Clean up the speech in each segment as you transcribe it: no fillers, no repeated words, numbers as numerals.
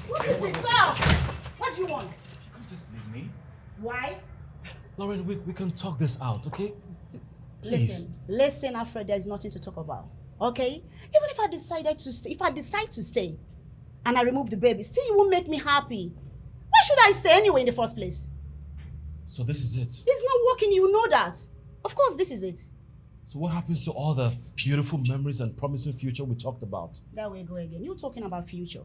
What is it? Stop! What do you want? You can't just leave me. Why? Lauren, we can talk this out, okay? Please. Listen, Alfred, there's nothing to talk about. Okay? Even if I decided to stay, if I decide to stay and I remove the baby, still you won't make me happy. Why should I stay anyway in the first place? So this is it? It's not working, you know that. Of course, this is it. So what happens to all the beautiful memories and promising future we talked about? There we go again. You're talking about future.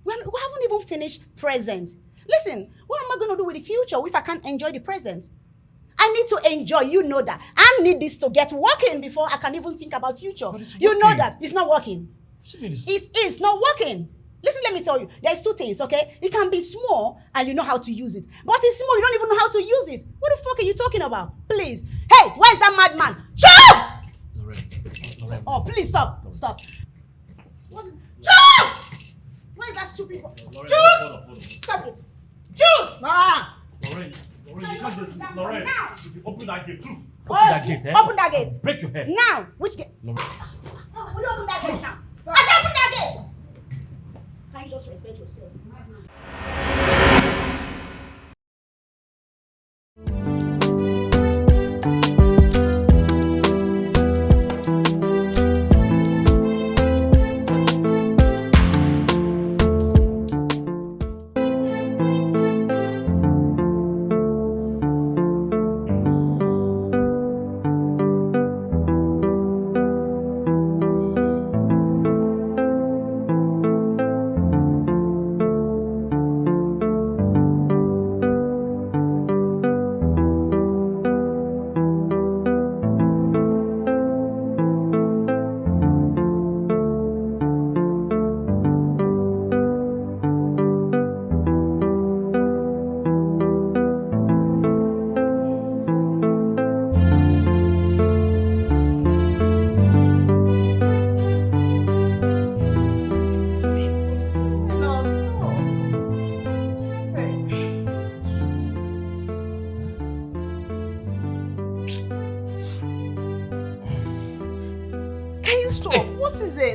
We haven't even finished present. Listen, what am I going to do with the future if I can't enjoy the present? I need to enjoy, you know that. I need this to get working before I can even think about future. You know that. It's not working. It is not working. Listen, let me tell you. There's two things, okay? It can be small and you know how to use it. But it's small, you don't even know how to use it. What the fuck are you talking about? Please. Hey, where's that madman? Charles! Lorraine. Oh, please stop. Stop. Charles! Where's that stupid boy? Jules! Stop it. Jules! Lorraine, you can't just... Lorraine, if you open that gate, Jules. Open that gate, eh? Open that gate. Break your head. Now. Which gate? Lorraine. Will you open that gate now? I said open that gate! Can you just respect yourself?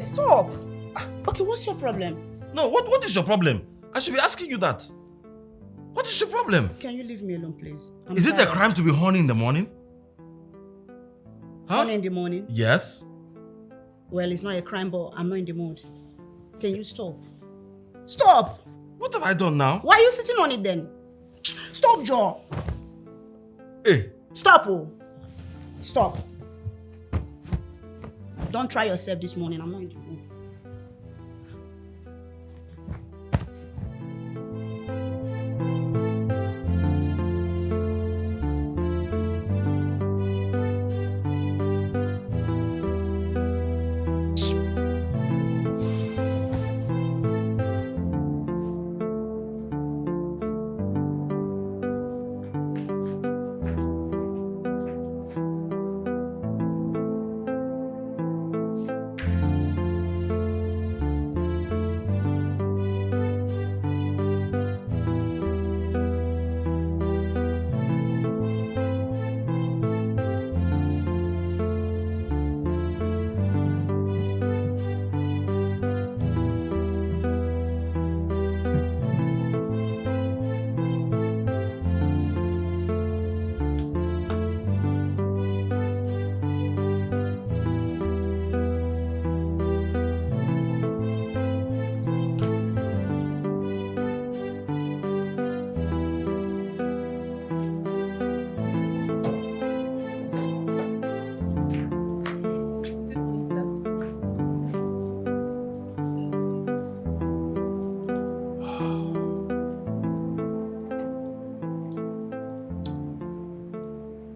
Stop. Okay, what's your problem? No, what is your problem? I should be asking you that. What is your problem? Can you leave me alone, please? Is it a crime to be horny in the morning? Huh? Horny in the morning? Yes. Well, it's not a crime, but I'm not in the mood. Can you stop? Stop! What have I done now? Why are you sitting on it then? Stop, Joe. Hey. Stop, oh. Stop. Don't try yourself this morning. I'm not in the mood.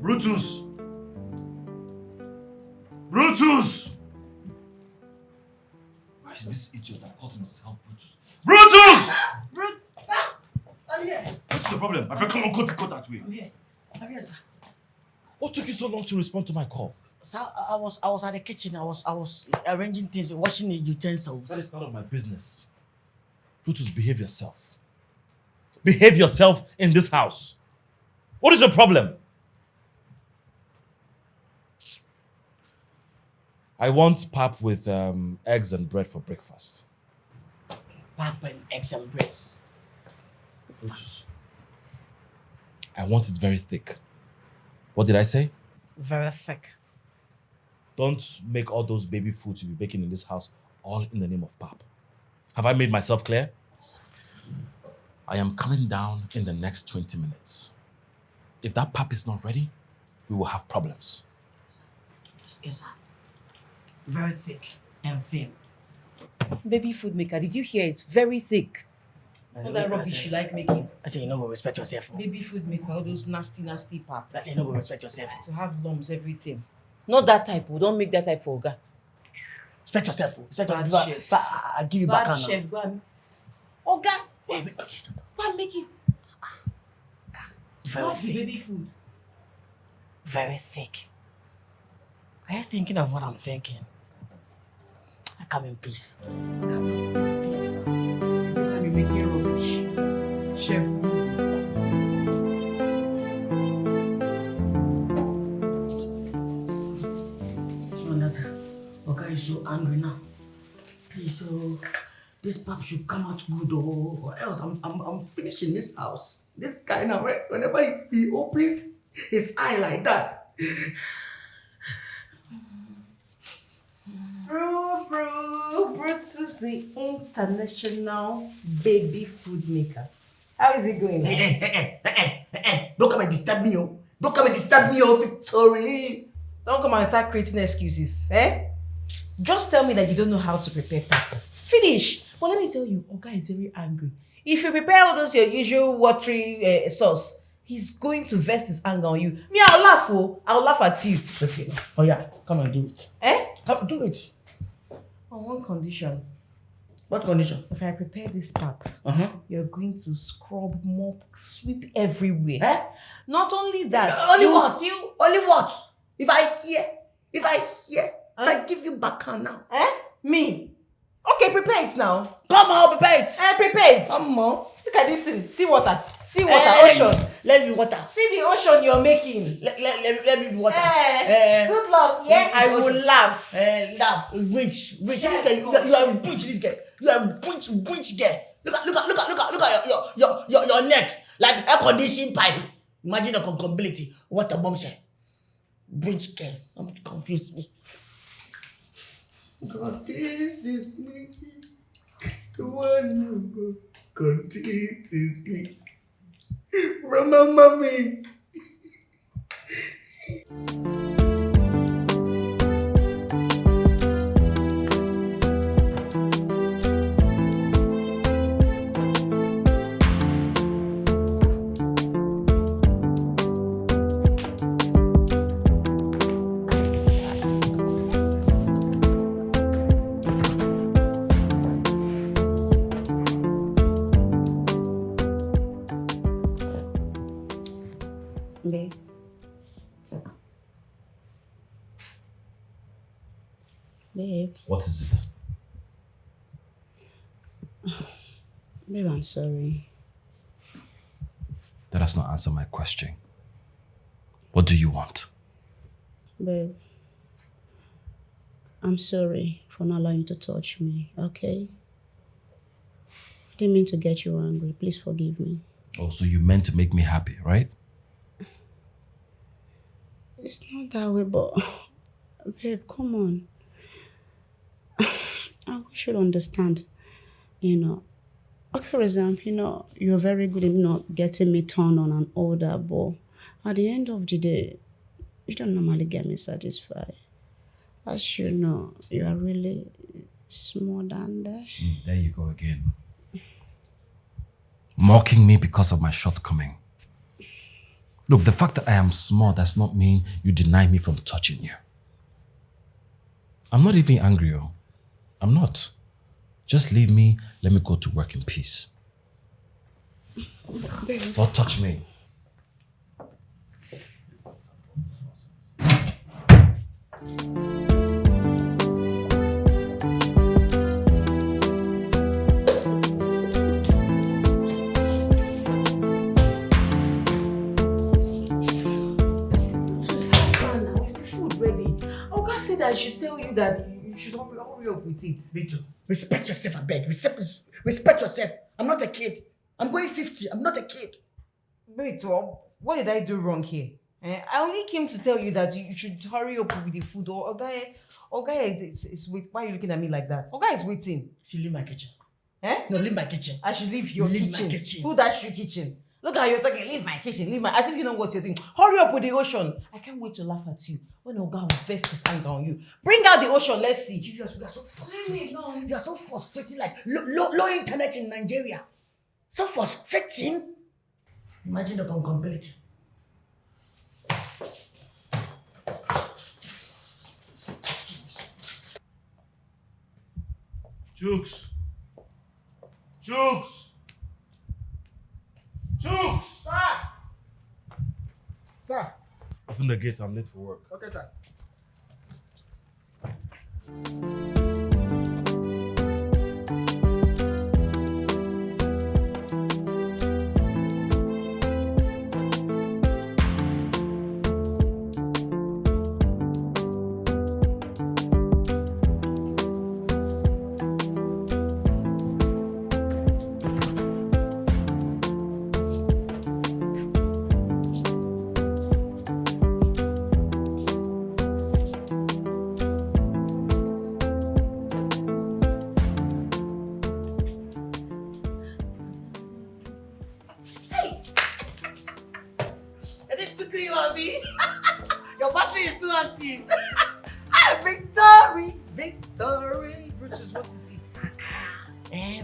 Brutus! Brutus! Why is this idiot that calls himself Brutus? Brutus! Sir! I'm here. What's your problem? My friend, come on, go that way. I'm here, sir. What took you so long to respond to my call? Sir, I was at the kitchen. I was arranging things, washing the utensils. That is none of my business. Brutus, behave yourself. Behave yourself in this house. What is your problem? I want pap with eggs and bread for breakfast. pap and eggs and breads. Brutus, I want it very thick. What did I say? Very thick. Don't make all those baby foods you'll be baking in this house all in the name of pap. Have I made myself clear? I am coming down in the next 20 minutes. If that pap is not ready, we will have problems. Yes, sir. Very thick and thin. Baby food maker, did you hear it? Very thick. All that rubbish you like making. I say you know go respect yourself. Baby food maker, all those nasty pap. I say you know go respect yourself. To have lumps, everything. Not that type. We don't make that type for Oga. Respect yourself. Respect Bad yourself. chef. I give you Bad back now. chef, go and... Oga, go and make it. Very Not the thick. baby food. Very thick. Are you thinking of what I'm thinking? I come in peace. Every time you make rubbish. Chef. So that Oga is so angry now. Please, so this pap should come out good, or else I'm finishing this house. This guy now, whenever he opens his eye like that. Brutus, the international baby food maker. How is it going? Don't come and disturb me, oh. Don't come and disturb me, oh, Victory. Don't come and start creating excuses, eh? Just tell me that you don't know how to prepare pap. Finish. But let me tell you, Oga is very angry. If you prepare all those your usual watery sauce, he's going to vest his anger on you. Me, I'll laugh, oh. I'll laugh at you. Okay. Oh yeah, come and do it. Eh? Come do it. On one condition. What condition? If I prepare this pap, Uh-huh. you're going to scrub, mop, sweep everywhere. Eh? Not only that, Only you what? still... Only what? If I give you back now. Eh? Me? Okay, prepare it now. Come on, prepare it. Prepare it. Come on. Look at this thing. See water. See water. Ocean. Let me water. See the ocean you're making. Let me be water. Good luck. Yeah, I will laugh. Laugh. Witch. This guy. You are a witch. This guy. You are a witch guy. Look at your neck like air conditioning pipe. Imagine the compatibility. What a bombshell. Witch girl. Don't confuse me. God, this is me. The one you go. God, this is me. Remember me. Babe. Babe. What is it? Babe, I'm sorry. That does not answer my question. What do you want? Babe. I'm sorry for not allowing you to touch me, okay? I didn't mean to get you angry. Please forgive me. Oh, so you meant to make me happy, right? It's not that way, but babe, come on. I should understand, Okay, for example, you're very good in, getting me turned on and all that, but at the end of the day, you don't normally get me satisfied. As you know, you are really small down there. There you go again. Mocking me because of my shortcoming. Look, the fact that I am small does not mean you deny me from touching you. I'm not even angry, oh. I'm not. Just leave me, let me go to work in peace. Don't touch me. I should tell you that should hurry up with it. Victor, respect yourself, I beg. Respect yourself. I'm not a kid. I'm going 50. I'm not a kid. Wait, what did I do wrong here? I only came to tell you that you should hurry up with the food. Or guy is wait. Why are you looking at me like that? Guy is waiting. See, leave my kitchen. Eh? No, leave my kitchen. I should leave your Leave kitchen. my kitchen. Who that's your kitchen? Look how you're talking. Leave my kitchen. Leave my. As if you know what you're doing. Hurry up with the ocean. I can't wait to laugh at you when Oga will vest his anger on you. Bring out the ocean. Let's see. You are so frustrating. You are so frustrating. Like low internet in Nigeria. So frustrating. Imagine the compatibility. Jukes! Jukes! Jukes! Sir! Sir! Open the gate, I'm late for work. Okay, sir. Is it tickle you, Abby? Your battery is too active. Victory! Victory! Brutus, what is it?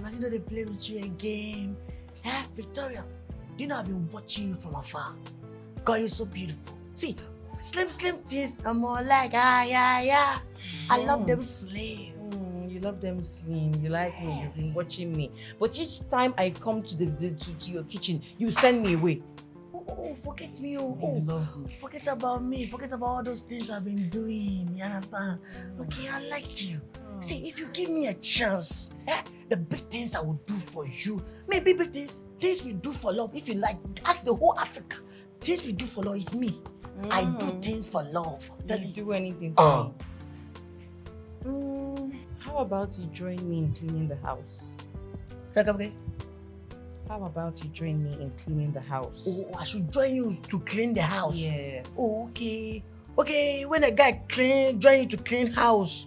But you know they play with you again. Victoria, do you know I've been watching you from afar? God, you're so beautiful. See, slim things are more like, yeah. I love them slim. You love them slim. You like me. You've been watching me. But each time I come to to your kitchen, you send me away. Oh, forget me. You love me. Forget about me. Forget about all those things I've been doing. You understand? Okay, I like you. See, if you give me a chance, the big things I will do for you, maybe big things we do for love. If you like, ask the whole Africa. Things we do for love is me. I do things for love. I'm telling You you. do anything for me. How about you join me in cleaning the house? Okay. How about you join me in cleaning the house? Oh, I should join you to clean the house. Yes. Oh, okay. Okay, when a guy join you to clean house,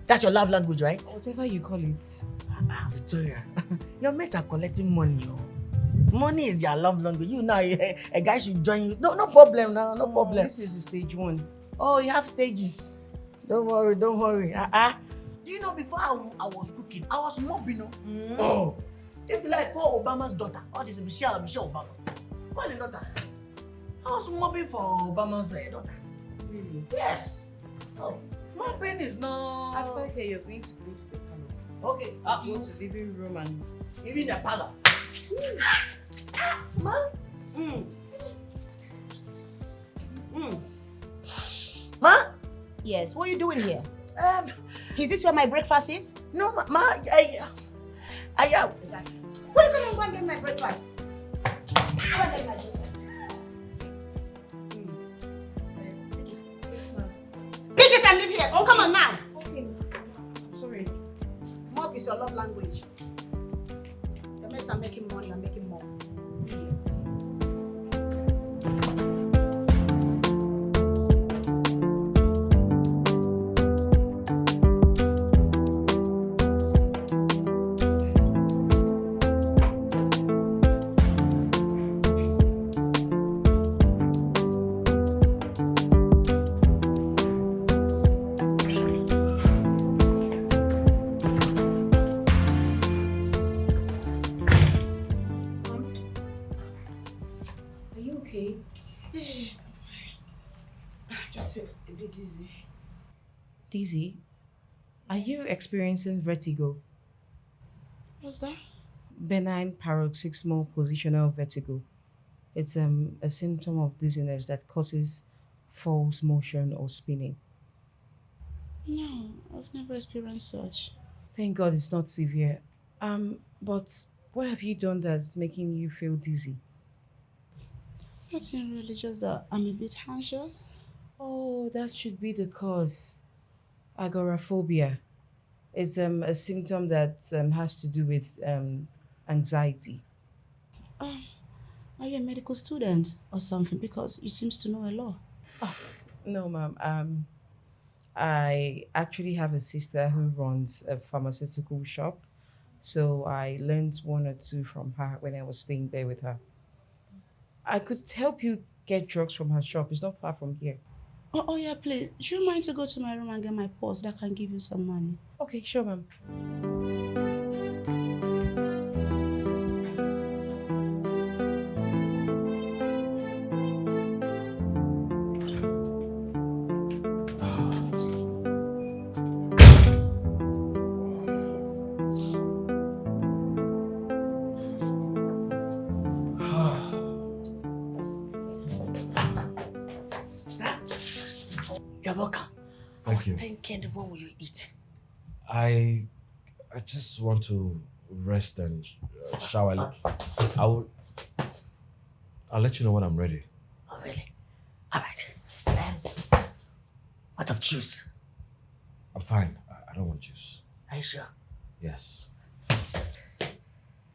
that's your love language, right? Whatever you call it. Victoria, your mates are collecting money. Oh. Money is your love language. You know, a guy should join you. No problem now, no problem. This is the stage 1. Oh, you have stages. Don't worry. Do you know before I was cooking, I was mopping. Oh, if you like, call Obama's daughter. Oh, this is Michelle Obama. Call her daughter. I was mopping for Obama's daughter. Really? Yes. Oh, mopping is not. After here, you're going to go to the parlor. Okay. Go to the living room and. Even the parlor. Ma? Ma? Yes, what are you doing here? Is this where my breakfast is? No, ma, Exactly. What are you going to go and get my breakfast? Go and get my breakfast. Yes, ma'am. Pick it and leave here. Oh, come on now. Okay. Sorry. Mop is your love language. The mess are making money and making more. Idiots. Just a bit dizzy. Dizzy, are you experiencing vertigo? What's that? Benign paroxysmal positional vertigo. It's a symptom of dizziness that causes false motion or spinning. No, I've never experienced such. Thank God it's not severe. But what have you done that's making you feel dizzy? Nothing really, just that I'm a bit anxious. Oh, that should be the cause. Agoraphobia. It's a symptom that has to do with anxiety. Are you a medical student or something? Because you seems to know a lot. No, ma'am. I actually have a sister who runs a pharmaceutical shop. So I learned one or two from her when I was staying there with her. I could help you get drugs from her shop. It's not far from here. Oh yeah, please. Do you mind to go to my room and get my purse that can give you some money? Okay, sure, ma'am. You're welcome. I Thank was you. thinking, what will you eat? I just want to rest and shower. I'll let you know when I'm ready. Oh, really? All right. What of juice? I'm fine. I don't want juice. Are you sure? Yes.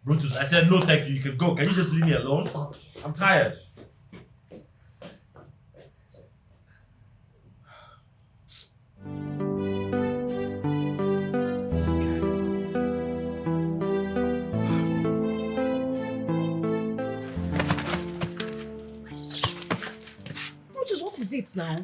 Brutus, I said no thank you. You can go. Can you just leave me alone? Okay. I'm tired. Brutus, what is it now?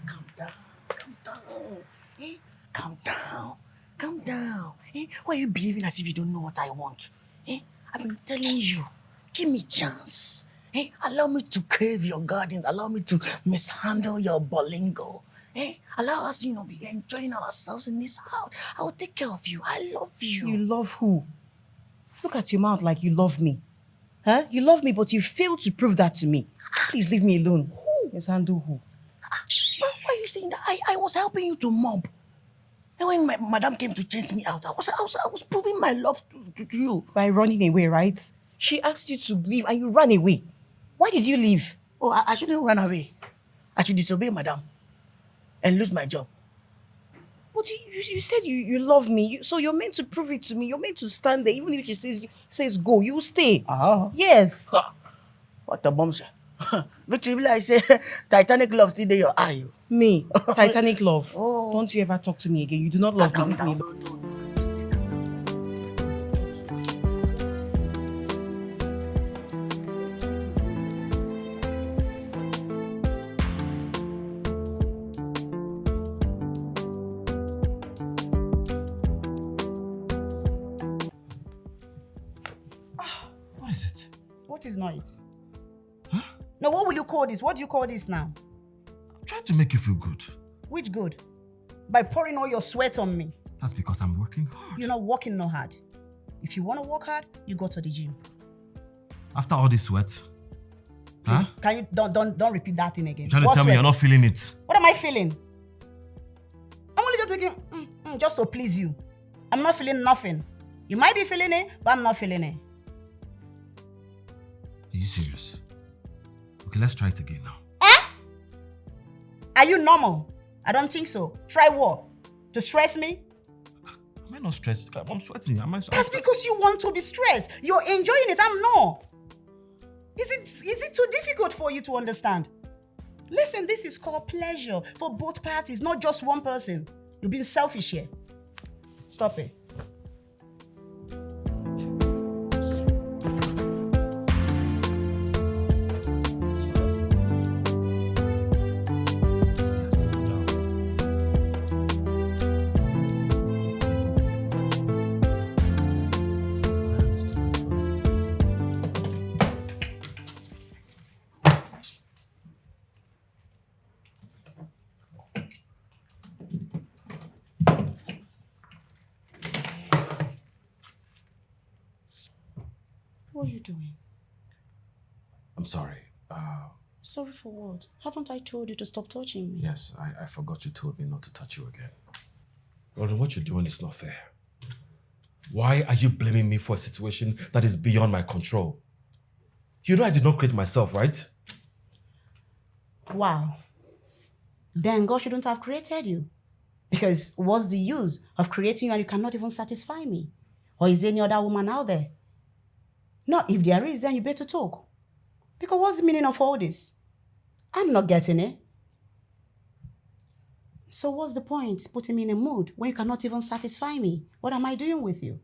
Calm down. Calm down. Eh? Calm down. Calm down. Eh? Why are you behaving as if you don't know what I want? Eh? I've been telling you. Give me chance. Eh? Allow me to crave your gardens. Allow me to mishandle your bolingo. Eh? Allow us, be enjoying ourselves in this house. I will take care of you. I love you. You love who? Look at your mouth like you love me. Huh? You love me, but you failed to prove that to me. Please leave me alone. Who? Yes, handle who? But why are you saying that? I was helping you to mob. And when my madam came to chase me out, I was proving my love to you. By running away, right? She asked you to leave and you ran away. Why did you leave? Oh, I shouldn't run away. I should disobey madam and lose my job. But you said you love me, so you're meant to prove it to me. You're meant to stand there. Even if she says go, you stay. Ah. Yes. What a bombshell. Victory, be like say, Titanic love still there your eye. Me, Titanic love. Oh. Don't you ever talk to me again. You do not love me. Calm Leave me down. alone. No. What is it? What is not it? Now, what will you call this? What do you call this now? I'm trying to make you feel good. Which good? By pouring all your sweat on me. That's because I'm working hard. You're not working no hard. If you want to work hard, you go to the gym. After all this sweat, huh? Please, can you don't repeat that thing again? You're trying to What tell me sweat? you're not feeling it. What am I feeling? I'm only just making just to please you. I'm not feeling nothing. You might be feeling it, but I'm not feeling it. Are you serious? Okay, let's try it again now. Are you normal? I don't think so. Try what? To stress me? Am I not stressed? I'm sweating. That's because you want to be stressed. You're enjoying it. I'm not. Is it too difficult for you to understand? Listen, this is called pleasure for both parties, not just one person. You're being selfish here. Stop it. What are you doing? I'm sorry. Sorry for what? Haven't I told you to stop touching me? Yes, I forgot you told me not to touch you again. Gordon, what you're doing is not fair. Why are you blaming me for a situation that is beyond my control? You know I did not create myself, right? Wow. Then God shouldn't have created you. Because what's the use of creating you and you cannot even satisfy me? Or is there any other woman out there? No, if there is, then you better talk. Because what's the meaning of all this? I'm not getting it. So what's the point putting me in a mood when you cannot even satisfy me? What am I doing with you?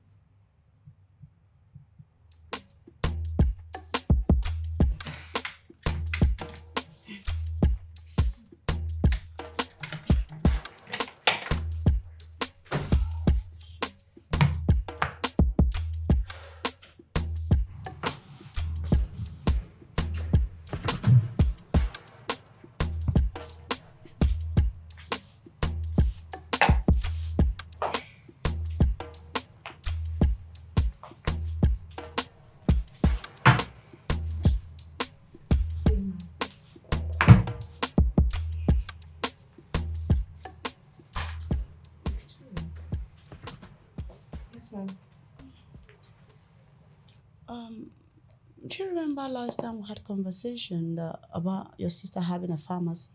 Do you remember last time we had conversation about your sister having a pharmacy?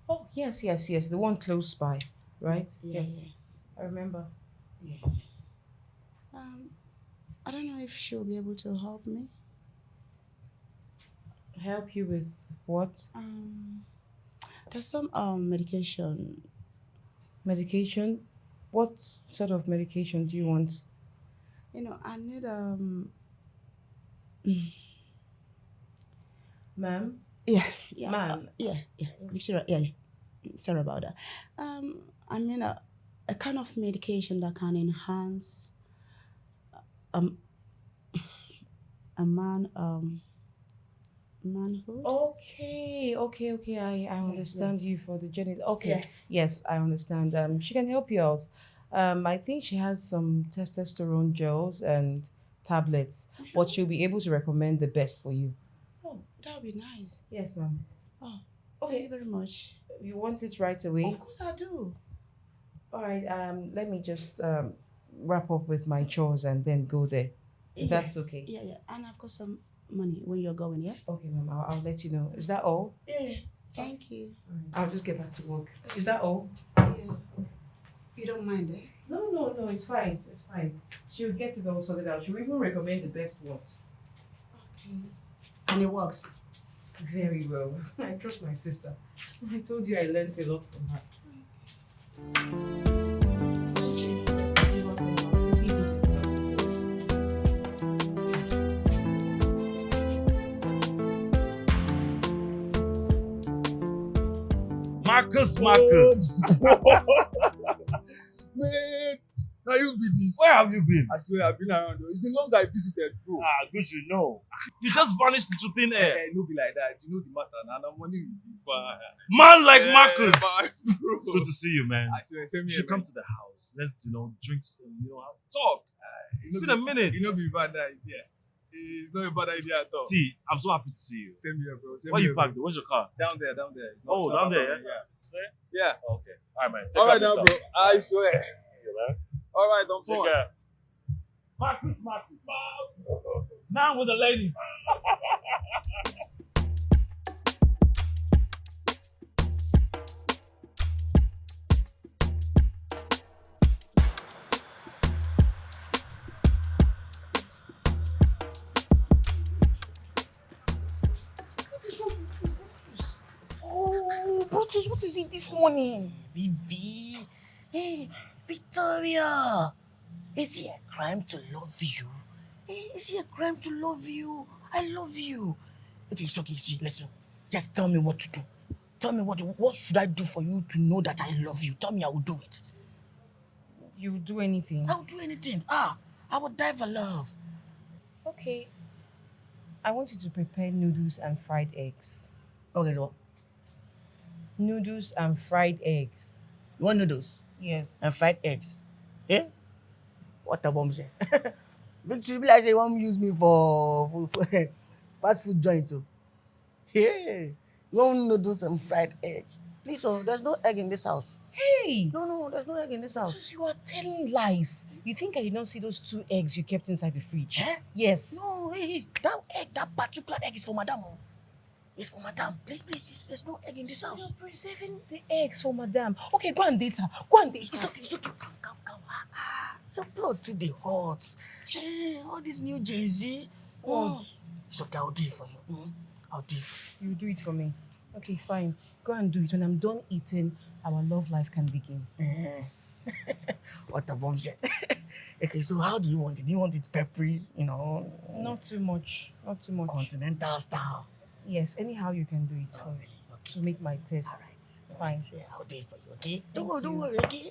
Oh, yes. The one close by, right? Yeah, yes. yeah. I remember. Yeah. I don't know if she'll be able to help me. Help you with what? There's some medication. Medication? What sort of medication do you want? I need Ma'am? yeah, Ma'am? yeah. Victoria, yeah. Sorry about that. I mean a kind of medication that can enhance a man manhood. Okay. I understand you for the journey. Okay. Yeah. Yes, I understand. She can help you out. I think she has some testosterone gels and tablets, but she'll be able to recommend the best for you. Oh, that would be nice. Yes, ma'am. Oh, thank you very much. You want it right away? Of course I do. All right. Let me just wrap up with my chores and then go there. If that's okay. Yeah. And I've got some money when you're going, yeah? Okay, ma'am. I'll let you know. Is that all? Yeah. Thank you. I'll just get back to work. Is that all? Yeah. You don't mind, eh? No. It's fine. It's fine. She'll get it all sorted out. She'll even recommend the best ones. Okay. And it works. Very well. I trust my sister. I told you I learned a lot from her. Marcus. Man, now you be this. Where have you been? I swear I've been around. It's been long that I visited, bro. Good you know. You just vanished into thin air. No be like that. You know the matter. Now I'm money with you. Man like Marcus. Bro. It's good to see you, man. I swear, send You me should come to the house. Let's, drink some, have talk. It's been a minute. You know, be bad idea. It's not a bad idea at all. See, I'm so happy to see you. Same here, bro. Same Where here, you parked? Where's your car? Down there. Oh, down there, yeah? Yeah. Okay. All right, man. Take All care right of now, yourself. bro. I swear. Yeah, man. All right, I'm Take fine. care. Marcus. Now with the ladies. Oh, Brutus, what is it this morning? Vivi. Hey, Victoria. Is it a crime to love you? Hey, is it a crime to love you? I love you. Okay, it's okay. See, listen. Just tell me what to do. Tell me what should I do for you to know that I love you? Tell me I will do it. You would do anything? I will do anything. I will die for love. Okay. I want you to prepare noodles and fried eggs. Okay, so Noodles and fried eggs. you want noodles Yes. and fried eggs? Eh? What a bomb say. Victory be like say you want use me for fast food joint too. Yeah. You want noodles and fried eggs? Please, there's no egg in this house. Hey! No, there's no egg in this house. Brutus, you are telling lies. You think I did not see those 2 eggs you kept inside the fridge? Eh? Yes. No, hey, that particular egg is for Madame. It's for madam. Please, there's no egg in this house. You're preserving the eggs for madam. Okay, go and date her. Go and date her. It's okay. Calm. Your blood too dey hot. All this new Gen Z. It's okay, I'll do it for you. I'll do it for you. You do it for me. Okay, fine. Go and do it. When I'm done eating, our love life can begin. What a bombshell. Okay, so how do you want it? Do you want it peppery, Not too much. Not too much. continental style? Yes, anyhow you can do it for me. Okay. To make my taste. All right. Fine. Yeah, I'll do it for you, okay? Thank Don't you. worry, okay?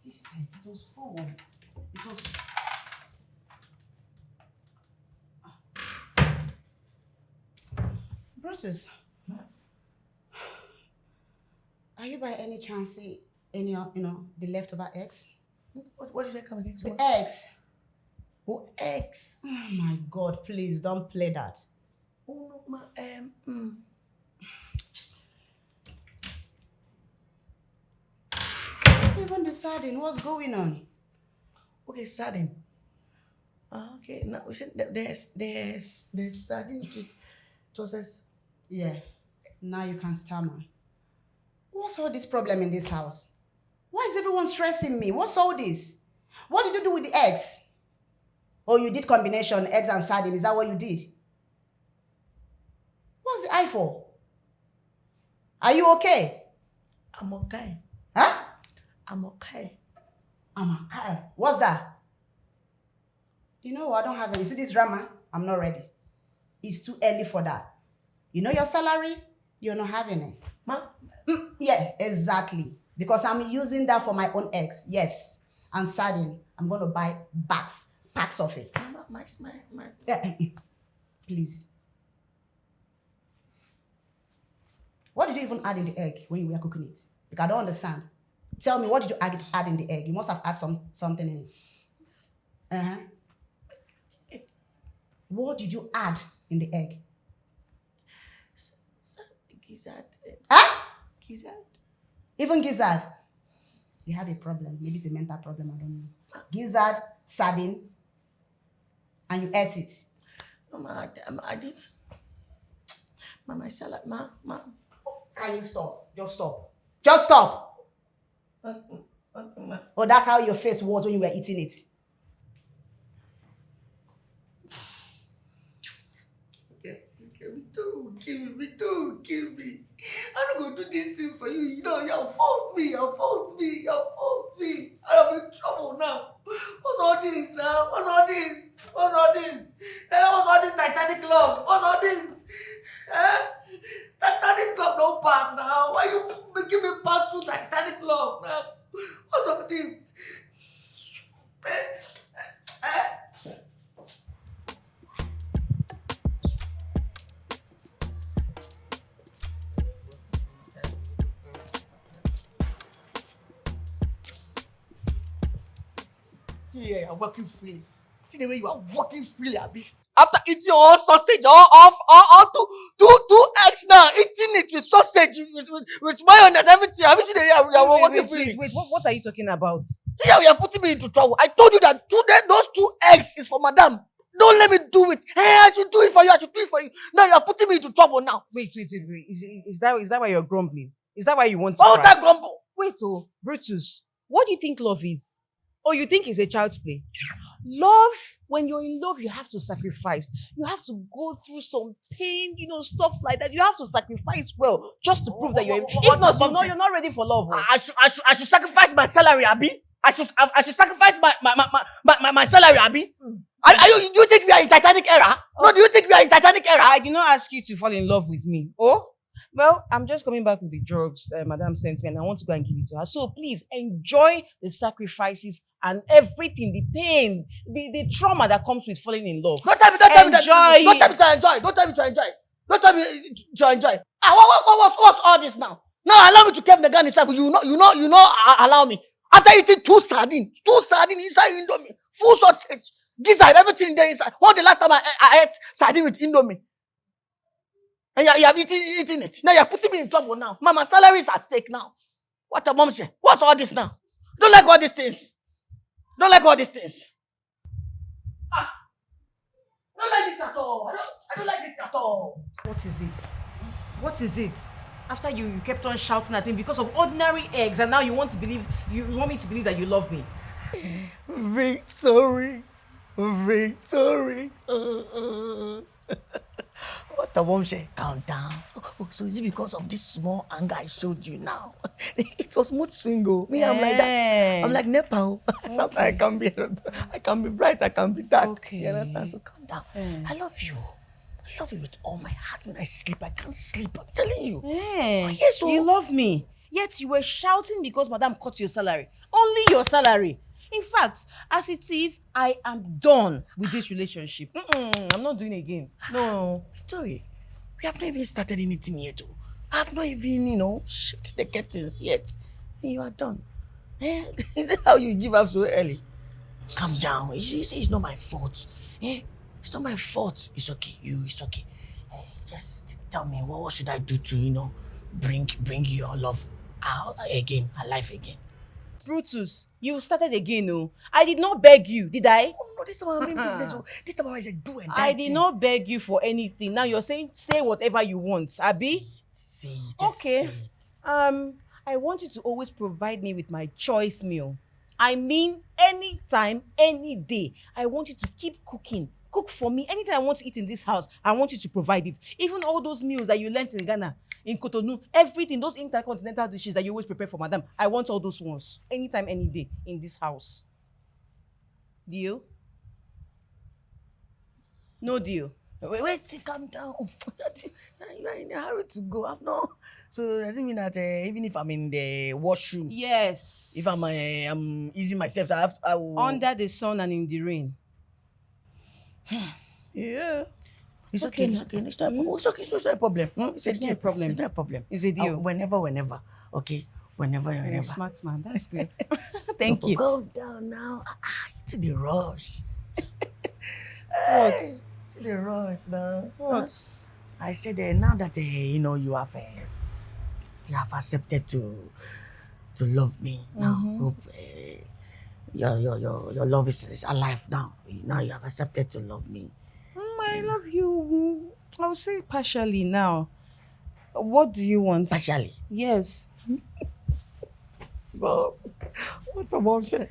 This plate, it was full. It was... Brutus, are you by any chance see any of, the leftover eggs? What is that coming again? The eggs. Oh, eggs. Oh my God, please don't play that. Oh, no, Even the sardine, what's going on? Okay, sardine. Okay, now we said there's sardine process. Yeah, now you can stammer. What's all this problem in this house? Why is everyone stressing me? What's all this? What did you do with the eggs? Oh, you did combination, eggs and sardine. Is that what you did? What's the eye for? Are you okay? I'm okay. Huh? I'm okay. I'm okay. What's that? You know what? I don't have any. See this drama? I'm not ready. It's too early for that. You know your salary? You're not having it. Ma, Yeah, exactly. Because I'm using that for my own eggs. Yes. And sardine. I'm going to buy packs of it. my. Yeah. Please. What did you even add in the egg when you were cooking it? Because I don't understand. Tell me, what did you add in the egg? You must have added something in it. Uh-huh. What did you add in the egg? Gizzard. Huh? Gizzard. Even gizzard. You have a problem. Maybe it's a mental problem. I don't know. Gizzard, sardine, and you ate it. No, ma, I did. My salad, ma. Can you stop? Just stop. Just stop. Ma. Oh, that's how your face was when you were eating it. Me too. Kill me. I'm not going to do this thing for you. You have forced me. I'm in trouble now. What's all this now? What's all this? What's all this Titanic love? What's all this? Titanic love don't pass now. Why you making me pass through Titanic love now? What's all this? Yeah, I'm working freely. See the way you are working freely, Abi. After eating all sausage, all two eggs now, eating it with sausage, with mayonnaise, everything. Have you seen the way you are working freely? Wait, what are you talking about? Yeah, you are putting me into trouble. I told you that those 2 eggs is for madam. Don't let me do it. Hey, I should do it for you. Now you are putting me into trouble now. Wait. Is that why you're grumbling? Is that why you want to Why would cry? I grumble? Wait, Brutus, what do you think love is? Or you think it's a child's play? Love, when you're in love, you have to sacrifice. You have to go through some pain, stuff like that. You have to sacrifice well, just to prove that you're in. If not, you're not ready for love. I should sacrifice my salary, Abi. I should sacrifice my salary, Abi. Do you think we are in Titanic era? No, do you think we are in Titanic era? I did not ask you to fall in love with me. Oh? Well, I'm just coming back with the drugs Madam sent me, and I want to go and give it to her. So please enjoy the sacrifices and everything, the pain, the trauma that comes with falling in love. Don't tell me to enjoy. What's all this now? Now allow me to keep the gun inside. Allow me. After eating two sardines inside Indomie, full sausage, gizzard, everything there inside. What the last time I ate sardine with Indomie? And you have eaten it. Now you're putting me in trouble now. Mama, salary is at stake now. What a mom say? What's all this now? Don't like all these things. Don't like all these things. I don't like this at all. I don't like this at all. What is it? What is it? After you kept on shouting at me because of ordinary eggs, and now you want me to believe that you love me. Victory. What the mom say? Calm down. Oh, so is it because of this small anger I showed you now? It was mood swing. Me, I'm like that. I'm like Nepal. Sometimes I can be bright, I can be dark. Okay. You understand? So calm down. I love you. I love you with all my heart. When I sleep, I can't sleep. I'm telling you. Oh, yes, You love me. Yet you were shouting because Madam cut your salary. Only your salary. In fact, as it is, I am done with this relationship. I'm not doing it again. No. Victory, we have not even started anything yet. I have not even, shifted the curtains yet. And you are done. Is that how you give up so early? Calm down. It's not my fault. It's not my fault. It's okay. It's okay. Just tell me, what should I do to, bring your love out again, alive again? Brutus, you started again, no? I did not beg you, did I? Oh, no, this is my main business. This is what I said, do and I did not beg you for anything. Now you're saying, say whatever you want, Abi? Say it, just Okay. say it. I want you to always provide me with my choice meal. I mean, anytime, any day. I want you to keep cooking. Cook for me. Anything I want to eat in this house, I want you to provide it. Even all those meals that you learnt in Ghana, in Cotonou, everything, those intercontinental dishes that you always prepare for Madam, I want all those ones. Anytime, any day in this house. Deal? No deal. Wait, calm down. You are in a hurry to go. I've no. So does it mean that even if I'm in the washroom, Yes. if I'm easing myself, I will. Under the sun and in the rain. Yeah. It's okay. Okay, It's okay. It's not a problem. It's okay. It's not a problem. It's not a problem. It's not a problem. It's a deal. Whenever. Okay. Whenever. You're a smart man. That's good. Thank you. Calm down now. It's the rush. What? It's the rush now. What? I said now that you have accepted to love me now. Hope your love is alive now. Now you have accepted to love me. I love you. I will say partially now. What do you want? Partially. Yes. So, what a mom say?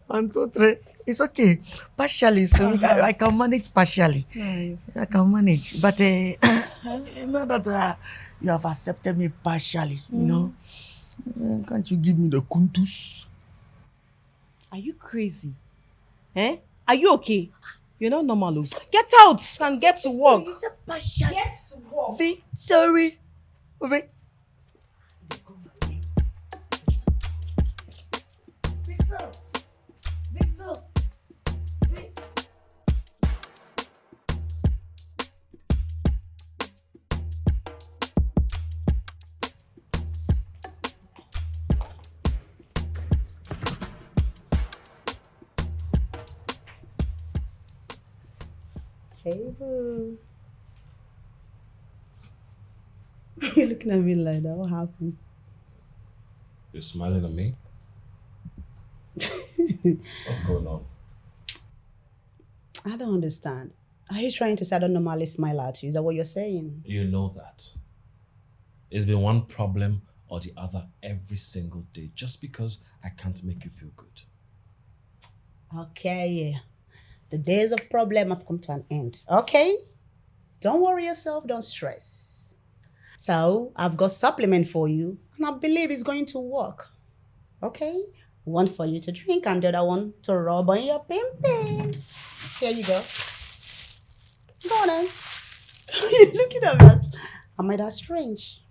1, 2, 3. It's okay. Partially, so I can manage partially. Nice. I can manage. But now that you have accepted me partially, can't you give me the kuntus? Are you crazy? Are you okay? You're not normal. Get out and get to work. You said partially. Get to work. Sorry. Victor. Hey, boo. You're looking at me like that. What happened? You're smiling at me? What's going on? I don't understand. Are you trying to say I don't normally smile at you? Is that what you're saying? You know that. It's been one problem or the other every single day just because I can't make you feel good. Okay. The days of problem have come to an end. Okay? Don't worry yourself. Don't stress. So, I've got supplement for you, and I believe it's going to work. Okay? One for you to drink, and the other one to rub on your pim-pim. Here you go. Go on then. You're looking at me. Am I that strange?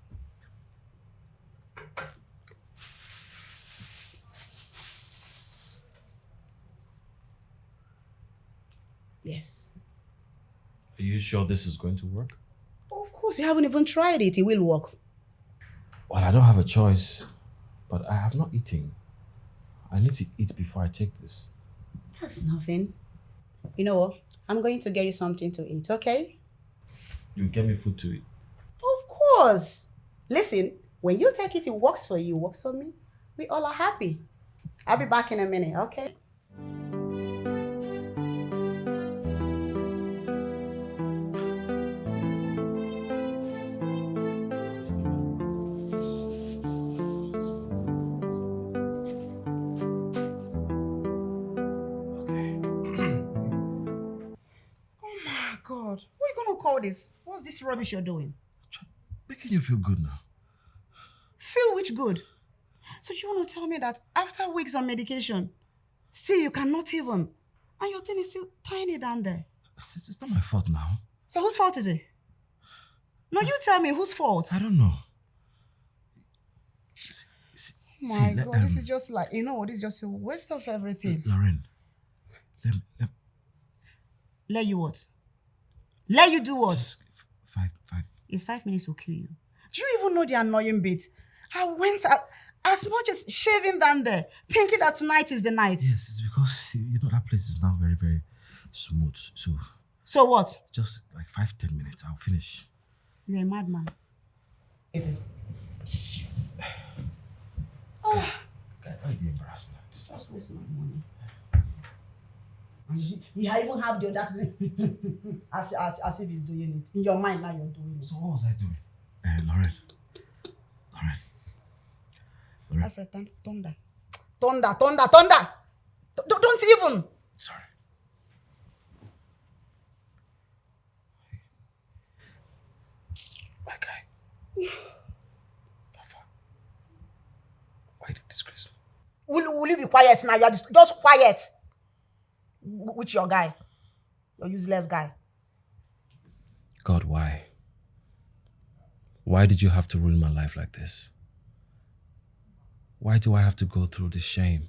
Yes. Are you sure this is going to work? Of course, you haven't even tried it. It will work. Well, I don't have a choice, but I have not eaten. I need to eat before I take this. That's nothing. You know what? I'm going to get you something to eat, okay? You get me food to eat. Of course. Listen, when you take it, it works for you, works for me. We all are happy. I'll be back in a minute, okay? God, what are you gonna call this? What's this rubbish you're doing? Making you feel good now. Feel which good? So you want to tell me that after weeks on medication, still you cannot even, and your thing is still tiny down there? It's not my fault now. So whose fault is it? No, you tell me whose fault. I don't know. My God, this is just like, this is just a waste of everything. Lauren, Let you what? Let you do what? Just five. It's 5 minutes will kill you. Do you even know the annoying bit? I went out as much as shaving down there, thinking that tonight is the night. Yes, it's because that place is now very, very smooth. So what? Just like 5-10 minutes, I'll finish. You're a madman. It is. Oh. God, why the embarrassment? Just waste my money. You even have the audacity as if he's doing it. In your mind now you're doing it. So what was I doing? Lauren. Alfred, thunder. Don't even. Sorry. My guy. Alpha. Why did you disgrace me? Will you be quiet now? You're just quiet. With your guy. Your useless guy. God, why? Why did you have to ruin my life like this? Why do I have to go through this shame?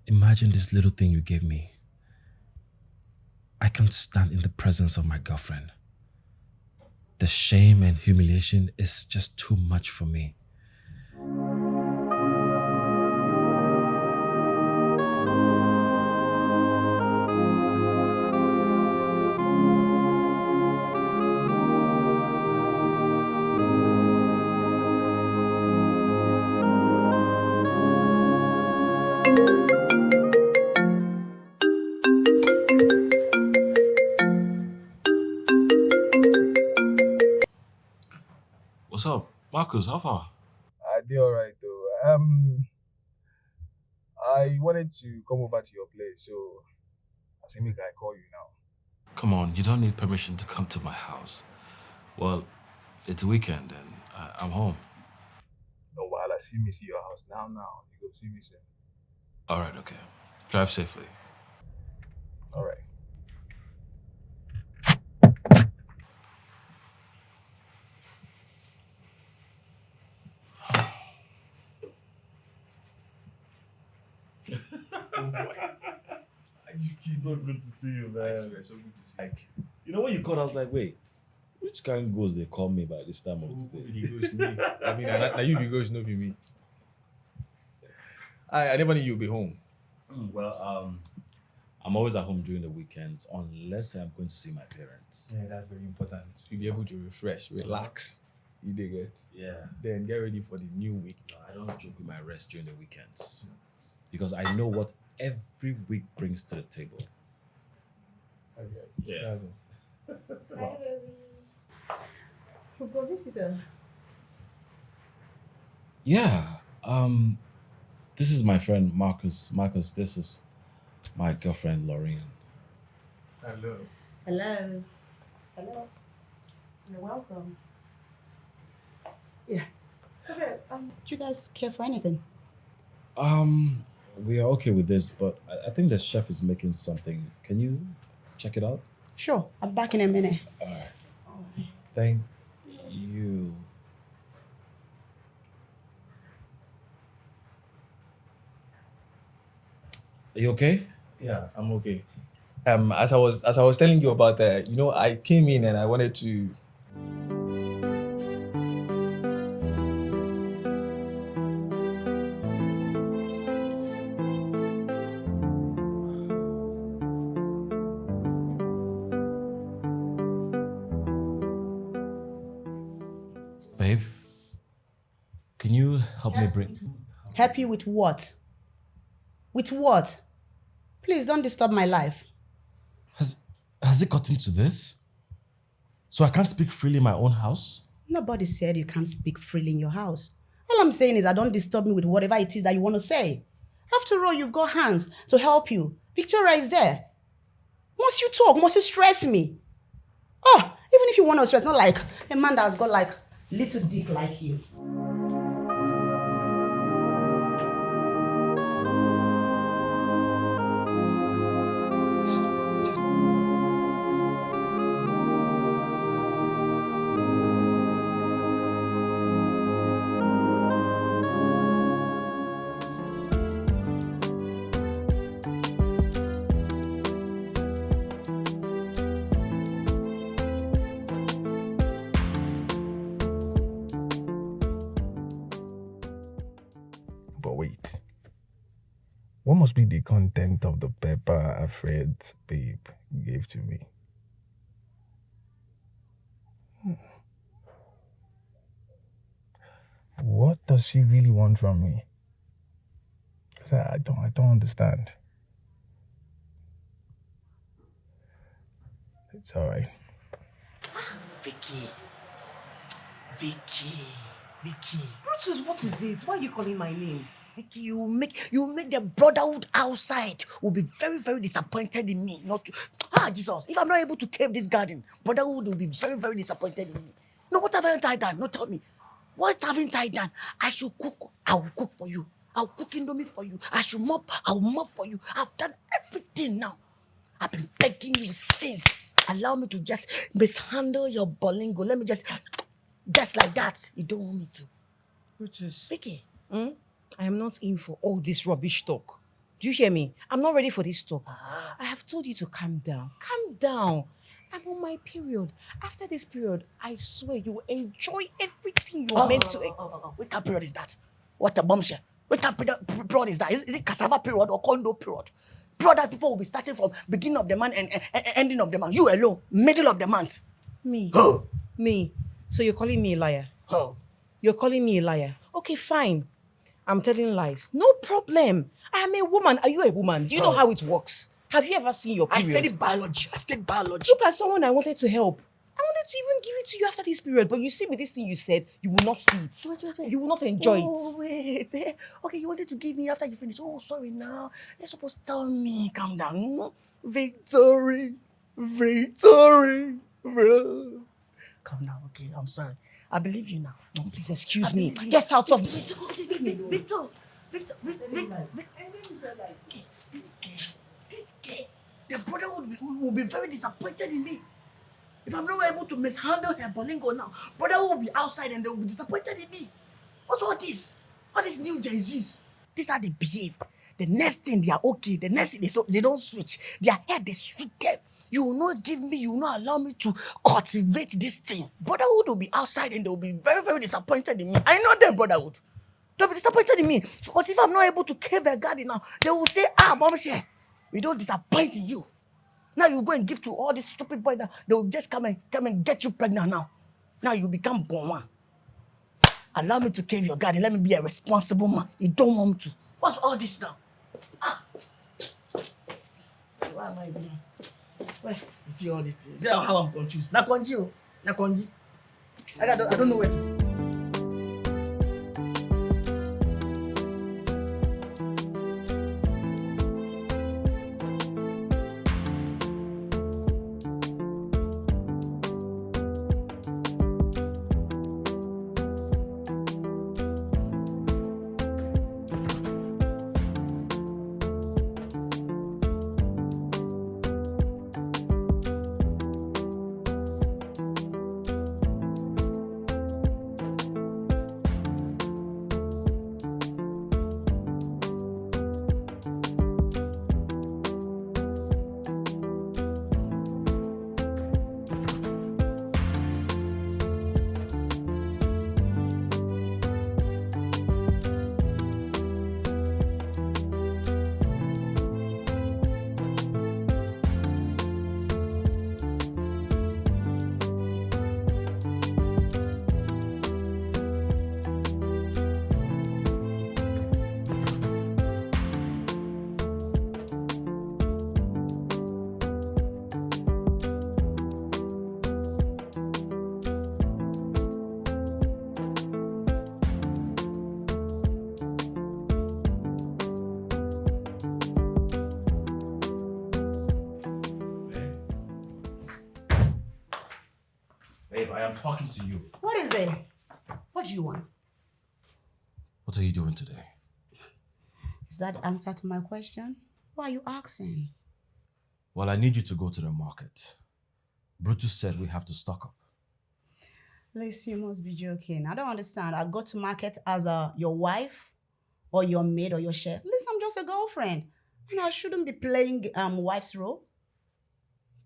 Imagine this little thing you gave me. I can't stand in the presence of my girlfriend. The shame and humiliation is just too much for me. What's up? Marcus, how far? I did alright though. I wanted to come over to your place, so I said make I call you now. Come on, you don't need permission to come to my house. Well, it's weekend and I'm home. No, while I see me see your house now. You go see me soon. All right, okay. Drive safely. Alright. It's so good to see you, man. I swear, so good to see you. You know when you called, I was like, wait, which kind of ghost they call me by this time of the day? He goes me. I mean, now you be ghost, no be me. I never knew you'd be home. Well, I'm always at home during the weekends unless I'm going to see my parents. Yeah, that's very important. You'll be able to refresh, relax. You dig it? Yeah. Then get ready for the new week. No, I don't joke with my rest during the weekends because I know what every week brings to the table. Okay. Yeah. That's it. Hi, baby. We've got a visitor. Yeah. This is my friend Marcus. Marcus, this is my girlfriend Lorraine. Hello. Hello. Hello. You're welcome. Yeah. So, do you guys care for anything? We are okay with this, but I think the chef is making something. Can you check it out? Sure. I'm back in a minute. Thank you. Are you okay? Yeah, I'm okay. As I was telling you about that, I came in and I wanted to. Can you help me bring... Help you with what? With what? Please don't disturb my life. Has it gotten to this? So I can't speak freely in my own house? Nobody said you can't speak freely in your house. All I'm saying is don't disturb me with whatever it is that you want to say. After all, you've got hands to help you. Victoria is there. Must you talk? Must you stress me? Oh, even if you want to stress, not like a man that's got like little dick like you. But wait. What must be the content of the paper Alfred's babe gave to me? What does she really want from me? 'Cause I don't understand. It's alright. Vicky. Brutus, what is it? Why are you calling my name? Vicky, you make the brotherhood outside will be very, very disappointed in me. Not to, Jesus, if I'm not able to cave this garden, brotherhood will be very, very disappointed in me. No, what have I tied down? No, tell me. What haven't tied down? I should cook. I will cook for you. I'll cook Indomie for you. I should mop. I'll mop for you. I've done everything now. I've been begging you since. Allow me to just mishandle your bolingo. Let me just like that. You don't want me to. Brutus. Vicky. I am not in for all this rubbish talk. Do you hear me? I'm not ready for this talk. I have told you to calm down. Calm down. I'm on my period. After this period, I swear you will enjoy everything you are meant to. Which kind of period is that? What a bombshell. Which kind of period is that? Is it cassava period or condo period? Period that people will be starting from beginning of the month and ending of the month. You alone, middle of the month. Me? Oh. Me? So you're calling me a liar? Oh. You're calling me a liar? Okay, fine. I'm telling lies. No problem. I am a woman. Are you a woman? Do you know how it works? Have you ever seen your I period? studied biology. Look at someone I wanted to help. I wanted to even give it to you after this period, but you see with this thing you said, you will not see it. Wait. You will not enjoy Oh, wait. Okay, you wanted to give me after you finish. Oh, sorry now. You're supposed to tell me. Calm down. Victory. Bro. Calm down, okay? I'm sorry. I believe you now. it. Please excuse me. believe you. Get out of me. Victor. This girl. The brother will be very disappointed in me. If I'm not able to mishandle her bolingo now, brother will be outside and they will be disappointed in me. What's all this? All these new Gen Zs. These are the behave. The next thing they are okay. The next thing they don't switch. Their head they sweet them. You will not give me, you will not allow me to cultivate this thing. Brotherhood will be outside and they will be very, very disappointed in me. I know them, brotherhood. They'll be disappointed in me. Because if I'm not able to cave a garden now, they will say, Mama Share, we don't disappoint in you. Now you go and give to all these stupid boys now. They will just come and get you pregnant now. Now you become born one. Allow me to cave your garden. Let me be a responsible man. You don't want me to. What's all this now? Why am I even here? Why? You see all these things. See how I'm confused. Nakonji. I don't know where to. I am talking to you. What is it? What do you want? What are you doing today? Is that the answer to my question? Why are you asking? Well, I need you to go to the market. Brutus said we have to stock up. Liz, you must be joking. I don't understand. I go to market as your wife or your maid or your chef. Liz, I'm just a girlfriend. And I shouldn't be playing wife's role.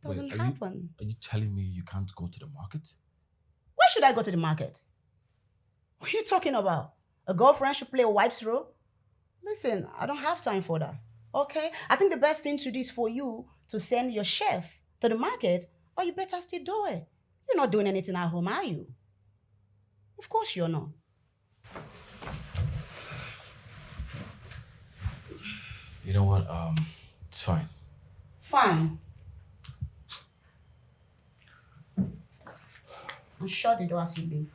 It doesn't happen. Are you telling me you can't go to the market? Why should I go to the market? What are you talking about? A girlfriend should play a wife's role? Listen, I don't have time for that. Okay? I think the best thing to do is for you to send your chef to the market, or you better still do it. You're not doing anything at home, are you? Of course you're not. You know what? It's fine. Fine. And shut the door as you leave.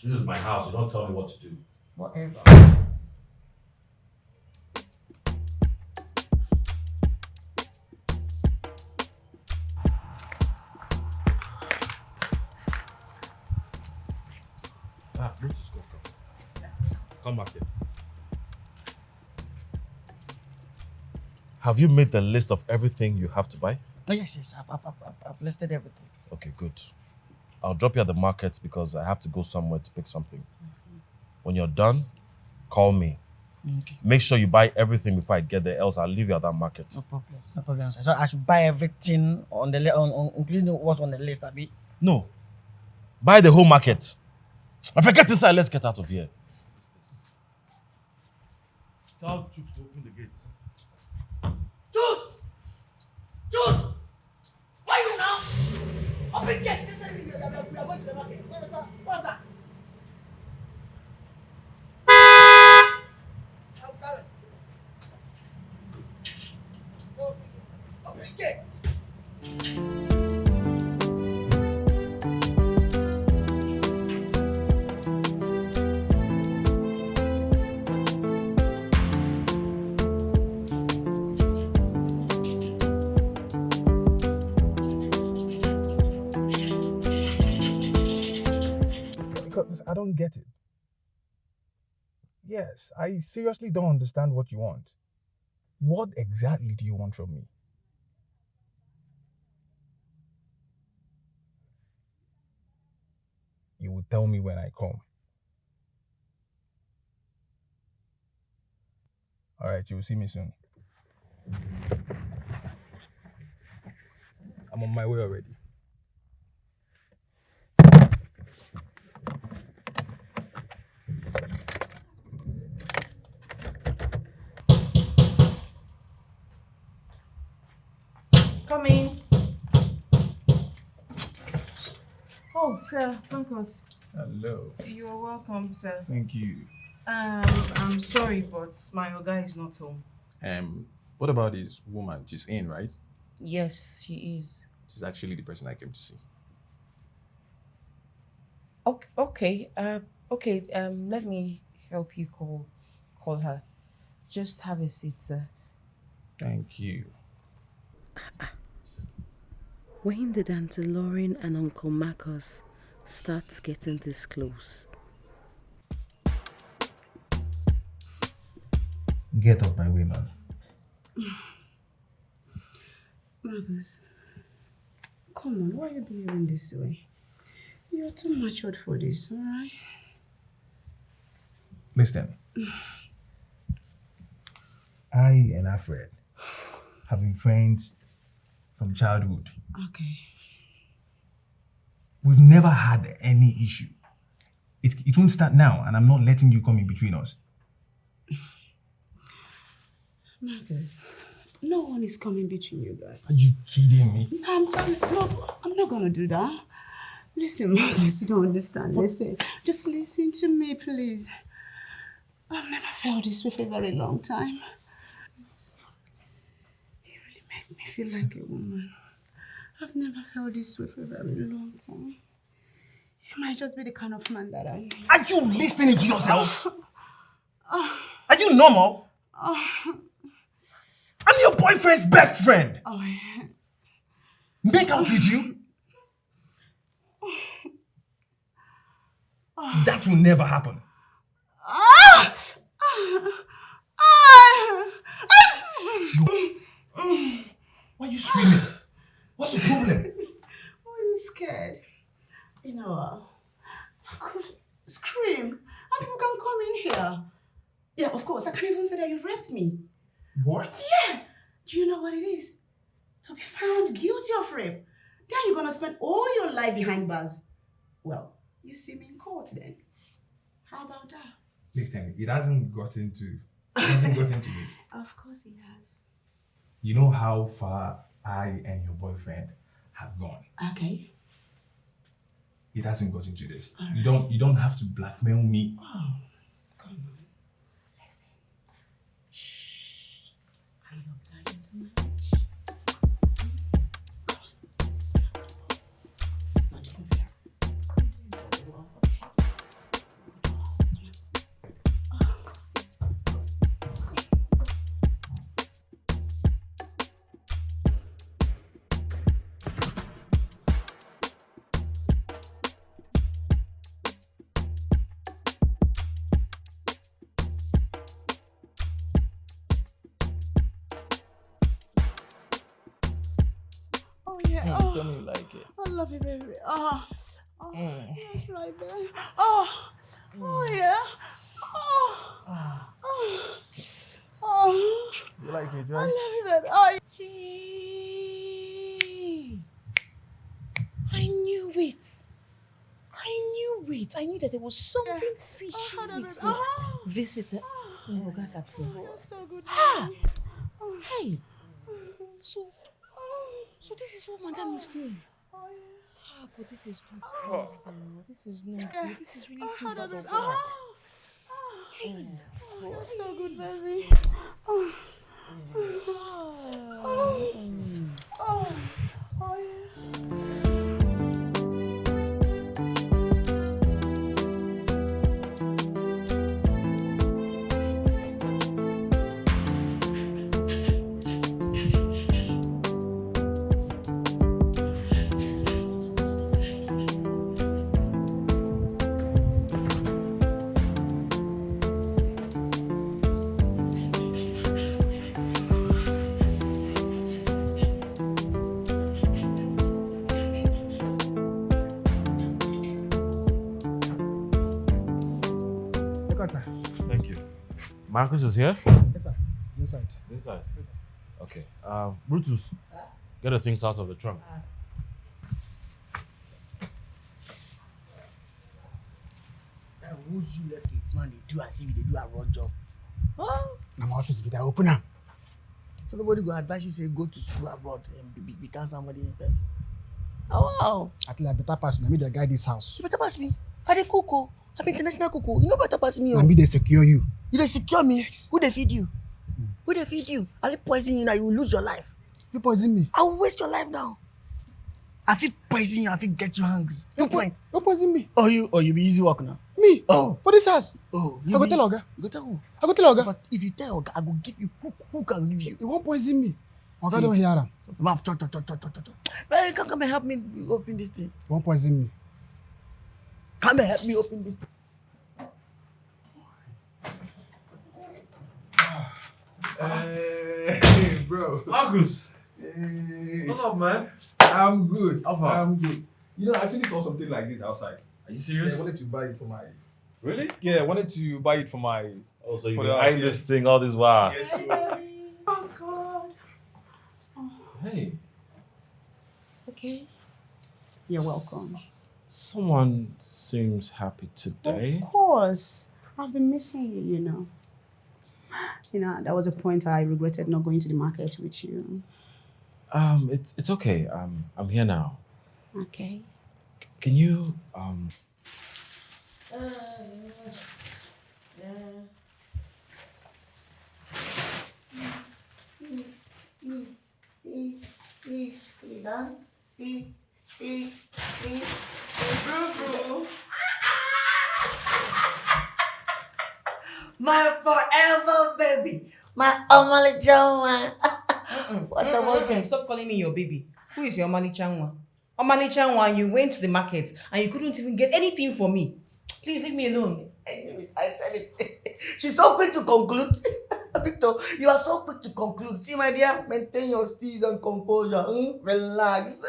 This is my house. You don't tell me what to do. Whatever. Brutus, go. Come back here. Have you made the list of everything you have to buy? Oh, yes. I've listed everything. Okay, good. I'll drop you at the market because I have to go somewhere to pick something. When you're done, call me. Okay. Make sure you buy everything before I get there, else I'll leave you at that market. No problem. No problem, sir. So I should buy everything on the including what's on the list, Abi? No. Buy the whole market. I forget inside. Let's get out of here. Tell Chooks to open the gate. Choose! Why you now? Open gate! We are going to the market. Sir. What's that? I'm coming. Open gate! Because I don't get it. Yes, I seriously don't understand what you want. What exactly do you want from me? You will tell me when I come. All right, you will see me soon. I'm on my way already. Come in. Oh, sir, Uncles. Hello. You are welcome, sir. Thank you. I'm sorry, but my Oga is not home. What about this woman? She's in, right? Yes, she is. She's actually the person I came to see. Okay. Let me help you call her. Just have a seat, sir. Thank you. When did Auntie Lauren and Uncle Marcus start getting this close? Get off my way, man. Marcus, come on, why are you behaving this way? You're too matured for this, alright? Listen. I and Alfred have been friends from childhood. Okay. We've never had any issue. It won't start now, and I'm not letting you come in between us. Marcus, no one is coming between you guys. Are you kidding me? No, I'm telling you, no, I'm not gonna do that. Listen, Marcus, you don't understand. Listen, just listen to me, please. I've never felt this way for a very long time. You really make me feel like a woman. I've never felt this way for a very long time. You might just be the kind of man that I need. Are you listening to yourself? Are you normal? I'm your boyfriend's best friend. Oh, yeah. Make out with you? That will never happen. Ah! Why are you screaming? What's the problem? Oh, I'm scared. You know, I could scream and people can come in here. Yeah, of course. I can't even say that you raped me. What? Yeah. Do you know what it is? To be found guilty of rape. Then you're gonna spend all your life behind bars. Well, you see me in court then. How about that? Please tell me, it hasn't gotten to this. Of course it has. You know how far I and your boyfriend have gone. Okay. It hasn't gotten to this. All You don't have to blackmail me. Oh, come on. Listen. Shh. I love lying too much. Not even fair. Oh yeah. Oh, Tell me you like it. I love you, baby. That's right there. Oh yeah. Oh. You like it, I right? love you, baby. Oh. I knew it. I knew that there was something fishy Oh, with baby. this visitor. Oh, God's absence. That's so good. Ah! baby. Hey, so this is what Madame is doing. Oh, yeah. Ah, but this is not good. This is not good. This is really too bad of her. Hey. You're so good, baby. Oh, yeah. Thank you. Marcus is here? Yes, sir. It's inside. Inside. Okay. Brutus, get the things out of the trunk. Who's you left it, man? They do as if they do a raw job. Now my office be there. Open up. So nobody go advise you say go to school abroad and become somebody in person. Oh wow! At least I better pass. Let me dey guide this house. You better pass me. I dey cook oh. I'm international cook oh. You know better pass me oh. Let me dey secure you. You dey secure me. Yes. Who dey feed you? Who dey feed you? I will poison you now. You will lose your life. You poison me. I will waste your life now. I fit poison you. I fit get you hungry. 2 points. You poison me. Oh you be easy work now. Me? Oh. For this house. Oh. I go tell Oga. You go tell who? I go tell Oga. But if you tell Oga, I go give you who can give you. You won't poison me. Oga don't hear him. Mouth cho. Well, you come and help me open this thing. You won't poison me. Come and help me open this thing. Hey, bro. Marcus! Hey. What's up, man? I'm good. How far? I'm good. You know, I actually saw something like this outside. Are you Yeah, serious? I wanted to buy it for my. Really? Yeah, I wanted to buy it for my. Oh, so you've For been the eyeing house, this thing all this while. Yes, Hey, baby. Oh, God. Hey, Okay. You're welcome. someone seems happy today. Of course. I've been missing you, you know. You know, there was a point I regretted not going to the market with you. It's okay. I'm here now. Okay. Can you My forever baby. My Omali Jama. What the boyfriend? Stop calling me your baby. Who is your Omali Chanwa? Omali Chanwa, you went to the market and you couldn't even get anything for me. Please leave me alone. I knew it. I said it. She's so quick to conclude. Victor, you are so quick to conclude. See, my dear, maintain your steeze and composure. Relax.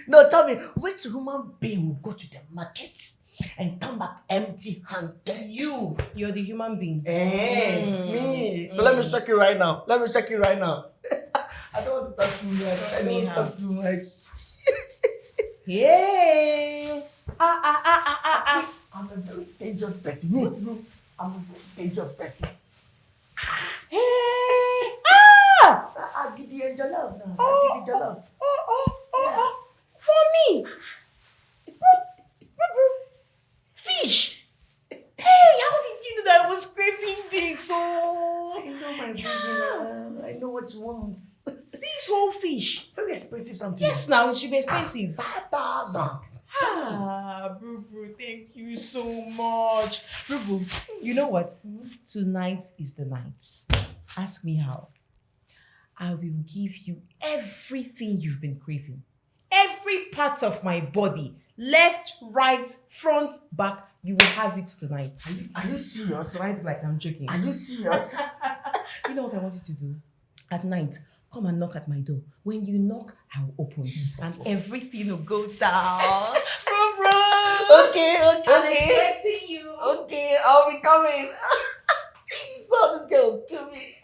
No, tell me, which human being will go to the market and come back empty-handed? You're the human being. Me. So let me check it right now. I don't want to talk too much. I don't want to talk too much. Yeah. I'm a very dangerous person. No. I'm a very dangerous person. Hey. I'll give the angel love now. I'll give the angel love. For me. Fish. Hey, how did you know that I was craving this? Oh, I know my baby. I know what you want. this whole fish. Very expensive something. Yes, now it should be expensive. 5,000. Boo, thank you so much. Boo, you know what? Tonight is the night. Ask me how. I will give you everything you've been craving. Every part of my body. Left, right, front, back. You will have it tonight. Are you serious? So I look like I'm joking. Are you serious? You know what I want you to do? At night, come and knock at my door. When you knock, I'll open. And everything will go down. Okay. I'm expecting you. Okay, I'll be coming. So this girl will kill me.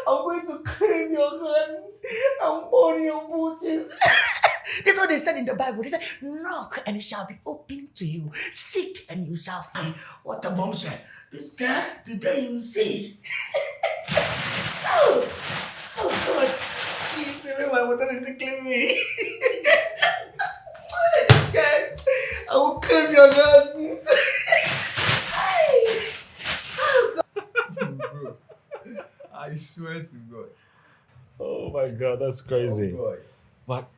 I'm going to claim your guns and burn your booties. That's what they said in the Bible. They said, knock and it shall be opened to you. Seek and you shall find. What a bombshell. This girl, today you see. Oh God. Please, remember my water is tickling me. This guy, I will claim your guns. Bro, I swear to God. Oh my God, that's crazy. Oh boy. But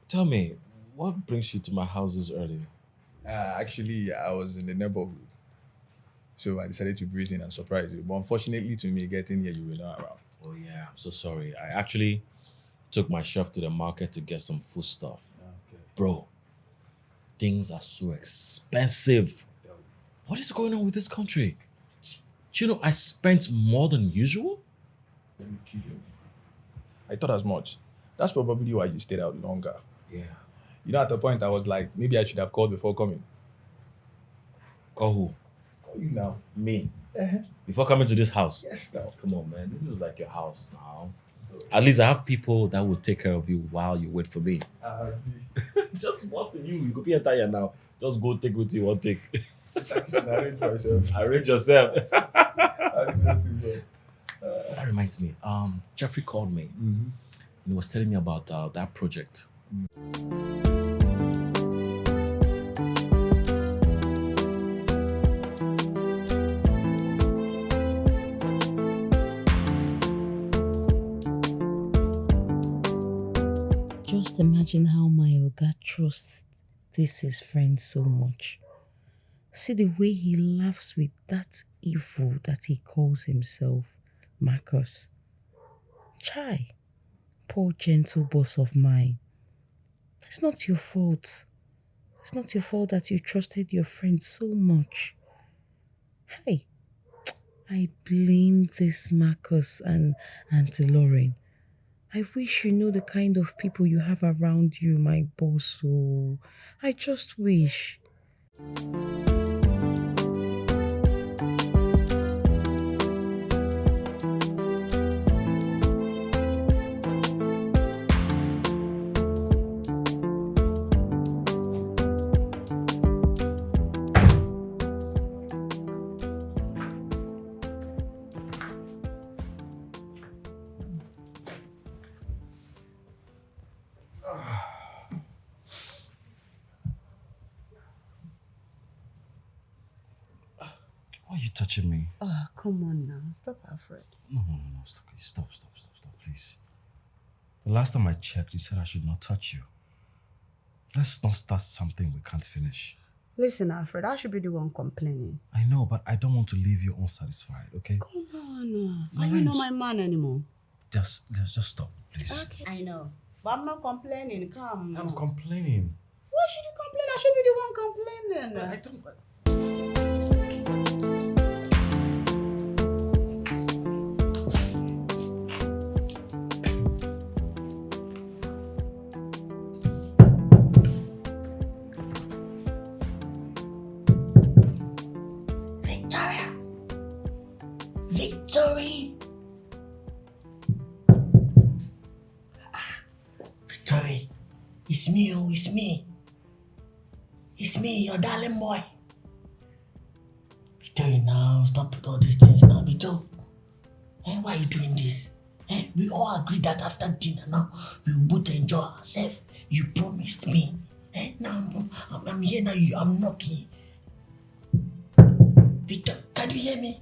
tell me, what brings you to my house this early? Actually, I was in the neighborhood. So I decided to breeze in and surprise you. But unfortunately to me, getting here, you were not around. Oh yeah, I'm so sorry. I actually took my chef to the market to get some food stuff. Okay. Bro, things are so expensive. What is going on with this country? Do you know I spent more than usual? Are you kidding? I thought as much. That's probably why you stayed out longer. Yeah. You know, at the point I was like, maybe I should have called before coming. Call who? Call you now. Me. Before coming to this house? Yes, now. Come on, man. This is like your house now. At least I have people that will take care of you while you wait for me. Just what's the you? You could be a tire now. Just go take what you want to take. Arrange myself. Arrange yourself. I swear to God. That reminds me. Jeffrey called me. Mm-hmm. He was telling me about that project. Just imagine how my Oga trusts this his friend so much. See the way he laughs with that evil that he calls himself, Marcus. Chai, poor gentle boss of mine. It's not your fault. It's not your fault that you trusted your friend so much. Hey, I blame this Marcus and Auntie Lauren. I wish you knew the kind of people you have around you, my boss. Oh, I just wish. Why are you touching me? Oh, come on now. Stop, Alfred. No. Stop, please. The last time I checked, you said I should not touch you. Let's not start something we can't finish. Listen, Alfred, I should be the one complaining. I know, but I don't want to leave you unsatisfied, okay? Come on. Are you not my man anymore? Just stop, please. Okay. I know. But I'm not complaining. Come I'm on. complaining. Why should you complain? I should be the one complaining. I don't... Victory. Victory. It's me, oh, it's me. It's me, your darling boy. Victory, now stop with all these things now, Victor. Why are you doing this? We all agreed that after dinner now, we will both enjoy ourselves. You promised me. Now I'm here now, I'm knocking. Victor, can you hear me?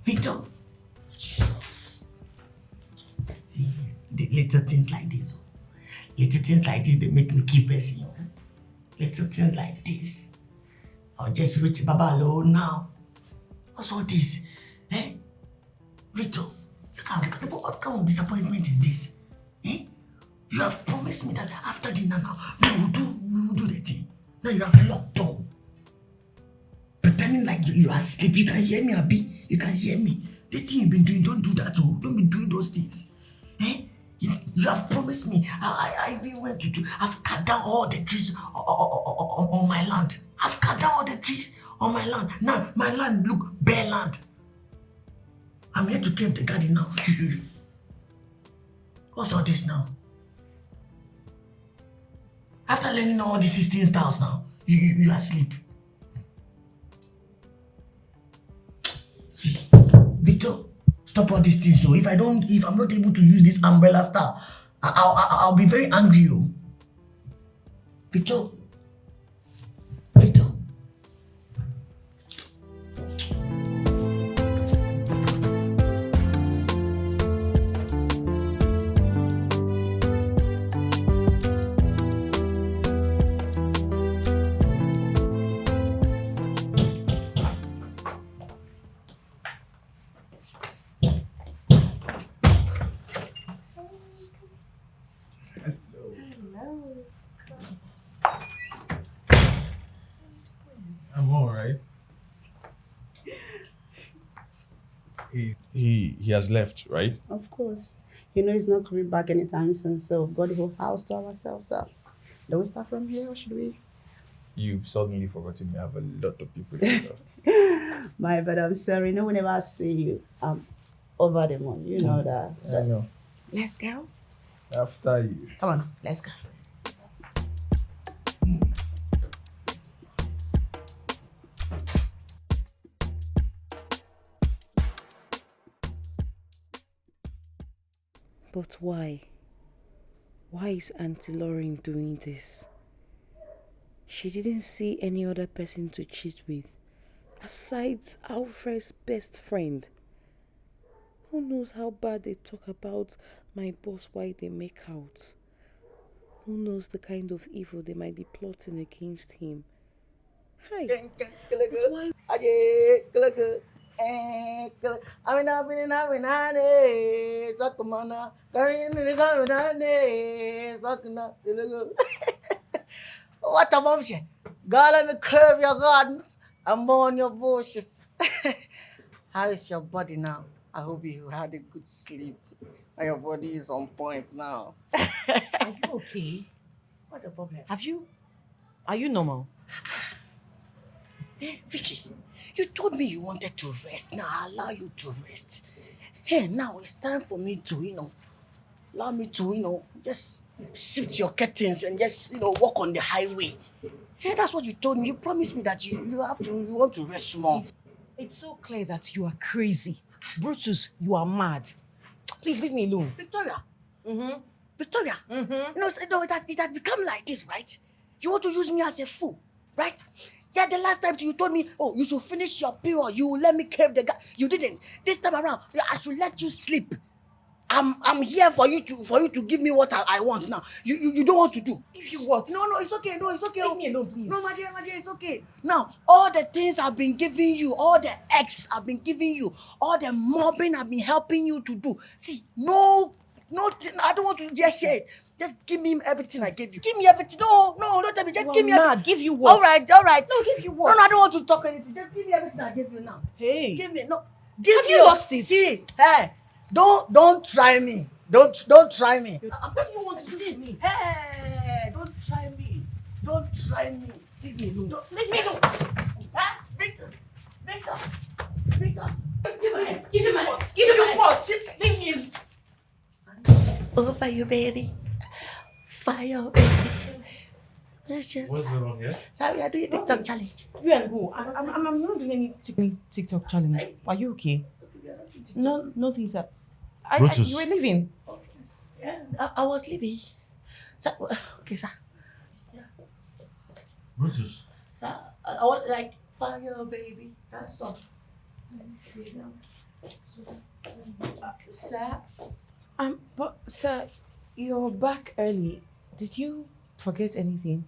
Victor. Jesus. The little things like this. Little things like this, they make me keep pressing. Little things like this. I'll just reach Baba alone now. What's all this? Victor, what kind of disappointment is this? You have promised me that after dinner now, we will do the thing. Now you have locked door. Pretending like you are asleep. You can hear me, Abi. You can hear me. This thing you've been doing, don't do that. Oh. Don't be doing those things. You have promised me. I even went to I've cut down all the trees on my land. I've cut down all the trees on my land. Now my land look bare land. I'm here to keep the garden now. What's all this now? After learning all these 16 styles now, you are asleep. See, Victor, stop all these things. So if I'm not able to use this umbrella style, I'll be very angry. Oh. Victor. I'm all right. He has left, right? Of course. You know he's not coming back anytime soon, so we've got the whole house to ourselves up. Do we start from here or should we? You've suddenly forgotten you have a lot of people here. My bad, I'm sorry. No, whenever I see you, I'm over the moon. You know that. I know. Let's go. After you. Come on, let's go. But why? Why is Auntie Lauren doing this? She didn't see any other person to cheat with, aside Alfred's best friend. Who knows how bad they talk about my boss while they make out? Who knows the kind of evil they might be plotting against him? Hi. Why? What a bombshell. God, let me curve your gardens and mourn your bushes. How is your body now? I hope you had a good sleep. And your body is on point now. Are you okay? What's the problem? Are you normal? Hey, Vicky, you told me you wanted to rest. Now I allow you to rest. Hey, now it's time for me to, allow me to, just shift your curtains and just, walk on the highway. Hey, that's what you told me. You promised me that you want to rest more. It's so clear that you are crazy. Brutus, you are mad. Please leave me alone. Victoria. Mm-hmm. Victoria. Mm-hmm. It has become like this, right? You want to use me as a fool, right? Yeah, the last time you told me, oh, you should finish your period. You will let me curve the guy. You didn't. This time around, I should let you sleep. I'm here for you to give me what I want now. You don't want to do. If you what? No, it's okay. No, it's okay. Leave me alone, please. No, my dear, it's okay. Now, all the things I've been giving you, all the eggs I've been giving you, all the mobbing I've been helping you to do. See, no, I don't want to just hear it. Just give me everything I gave you. Give me everything. No, don't tell me. Just give me everything. Give you what? All right. No, give you what? No, I don't want to talk anything. Just give me everything I gave you now. Hey. Give me, no. Give Have me you lost this? See, hey, don't try me. Don't try me. What do you want to do to me? Hey, don't try me. Don't try me. Leave me alone. Leave me alone. Victor. Fire, baby. Fire, baby. Let's just. What's going on here? Sorry, we are doing TikTok challenge. You and who? I'm not doing any TikTok challenge. Are you okay? No, nothing, sir. Brutus. You were leaving. Yeah, I was leaving. So, okay, sir. Brutus. So, I was like, fire, baby. That's all. Sir, but sir, you're back early. Did you forget anything?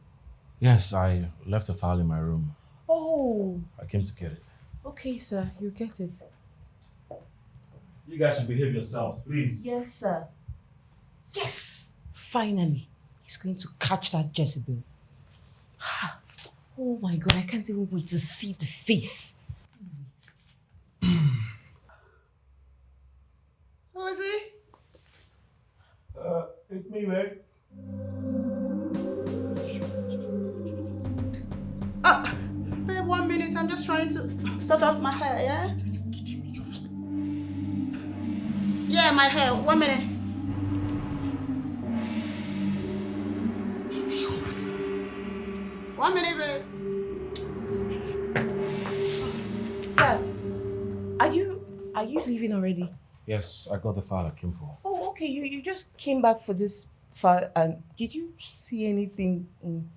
Yes, I left a file in my room. Oh, I came to get it. okay, sir. You get it. You guys should behave yourselves, please. Yes, sir. Yes! Finally, he's going to catch that Jezebel. Oh my God, I can't even wait to see the face. Who is he? It's me, man. Babe, 1 minute. I'm just trying to sort out my hair, yeah? Yeah, my hair. 1 minute. One minute, babe. Sir, are you leaving already? Yes, I got the file I came for. Oh, okay. You just came back for this file, and did you see anything in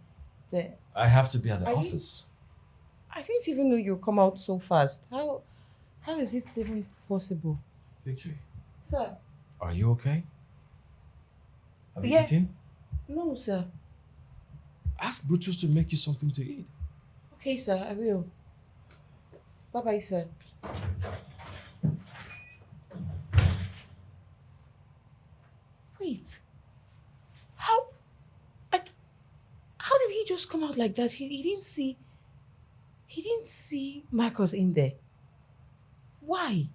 there? I have to be at the Are you- office. I didn't even know you come out so fast. How is it even possible? Victory, Sir, are you okay? Have you Yeah. eaten? no, sir. Ask Brutus to make you something to eat. Okay, sir, I will. Bye-bye, sir. Wait. How did he just come out like that? He didn't see Marcus in there. Why?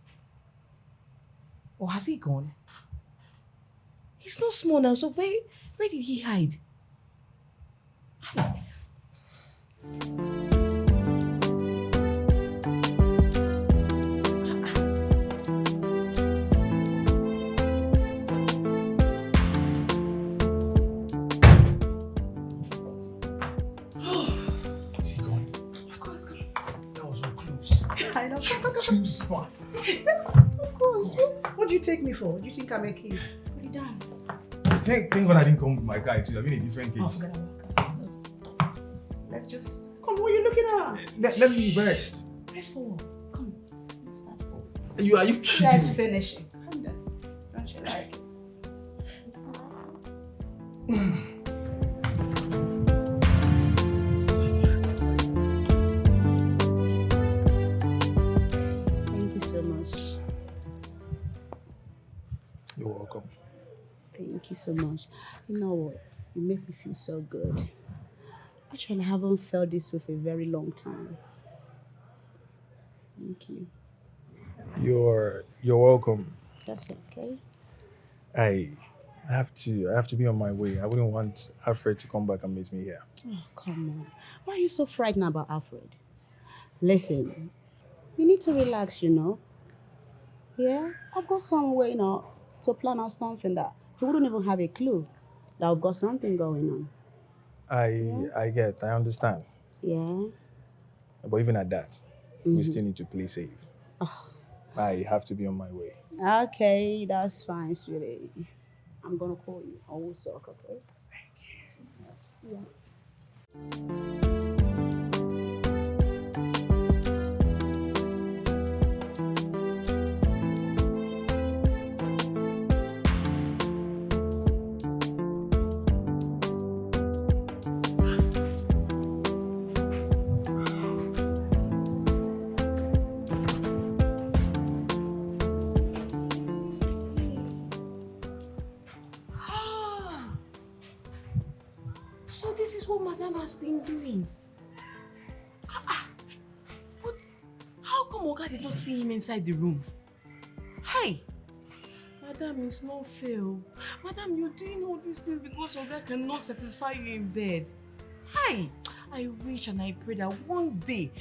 Or has he gone? He's not small now, so where did he hide? Is he gone? Of course, come. That was so close. I know. Too smart. Of course. What do you take me for? Do you think I'm a kid? Put it down. Thank God I didn't come with my guy too. I've been a different Oh, case. forget about that. So, let's just come. What are you looking at? Let me rest. Press forward. Come. Let's start forward. Are you kidding? Let's finish it. Come down. Don't you like it? Thank you so much. You're welcome. Thank you so much. You know what? You make me feel so good. Actually, I haven't felt this way for a very long time. Thank you. You're welcome. That's okay. I have to be on my way. I wouldn't want Alfred to come back and meet me here. Oh, come on. Why are you so frightened about Alfred? Listen, you need to relax, you know. Yeah? I've got some way, to plan out something that he wouldn't even have a clue that I've got something going on. I understand. Yeah? But even at that, we still need to play safe. I have to be on my way. Okay, that's fine, sweetie. I'm gonna call you. I will talk, okay? Thank you. Yeah. So this is what Madame has been doing. But how come Oga did not see him inside the room? Hey, Madame, it's not fair. Madame, you're doing all these things because Oga cannot satisfy you in bed. Hey, I wish and I pray that one day,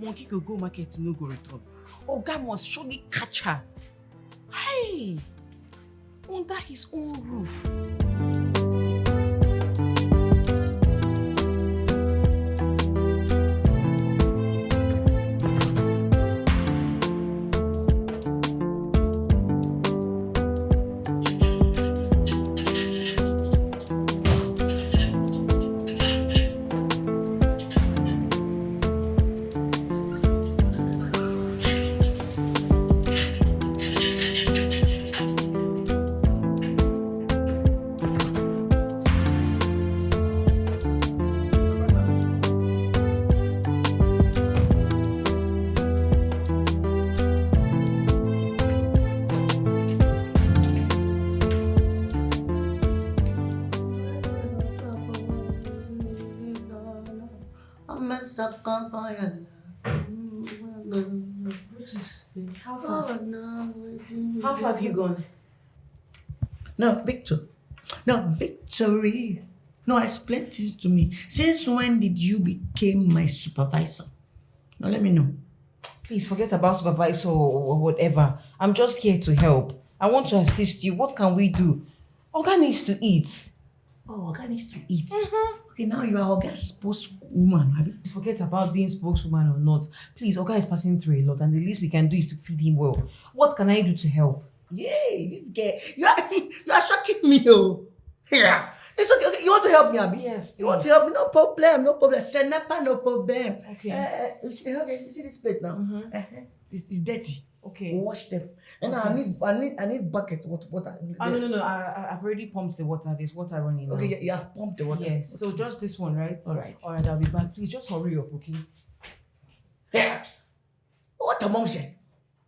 Monkey could go market to no go return. Oga must surely catch her. Hey. under his own roof. I'm a sucker for your love. How Oh, far? no, How far have you gone? No, Victor. No, Victory. No, explain this to me. Since when did you become my supervisor? Now let me know. Please forget about supervisor or whatever. I'm just here to help. I want to assist you. What can we do? Oga needs to eat. Oh, Oga needs to eat. Okay, now you are Oga's spokeswoman. Abi? Forget about being spokeswoman or not. Please, Oga is passing through a lot, and the least we can do is to feed him well. What can I do to help? Yay, this guy. You are shocking me, oh. Yeah. It's okay, okay. You want to help me, Abi? Yes, You want to help me? No problem, no problem. Senapa, no problem. Okay. Okay, you see this plate now? It's dirty. Okay. Wash them. And now I need buckets. What? No. I've already pumped the water. There's water running now. Okay, you have pumped the water. Yes. Okay. So just this one, right? All right. All right, I'll be back. Please just hurry up, okay? Yeah. What a mom said.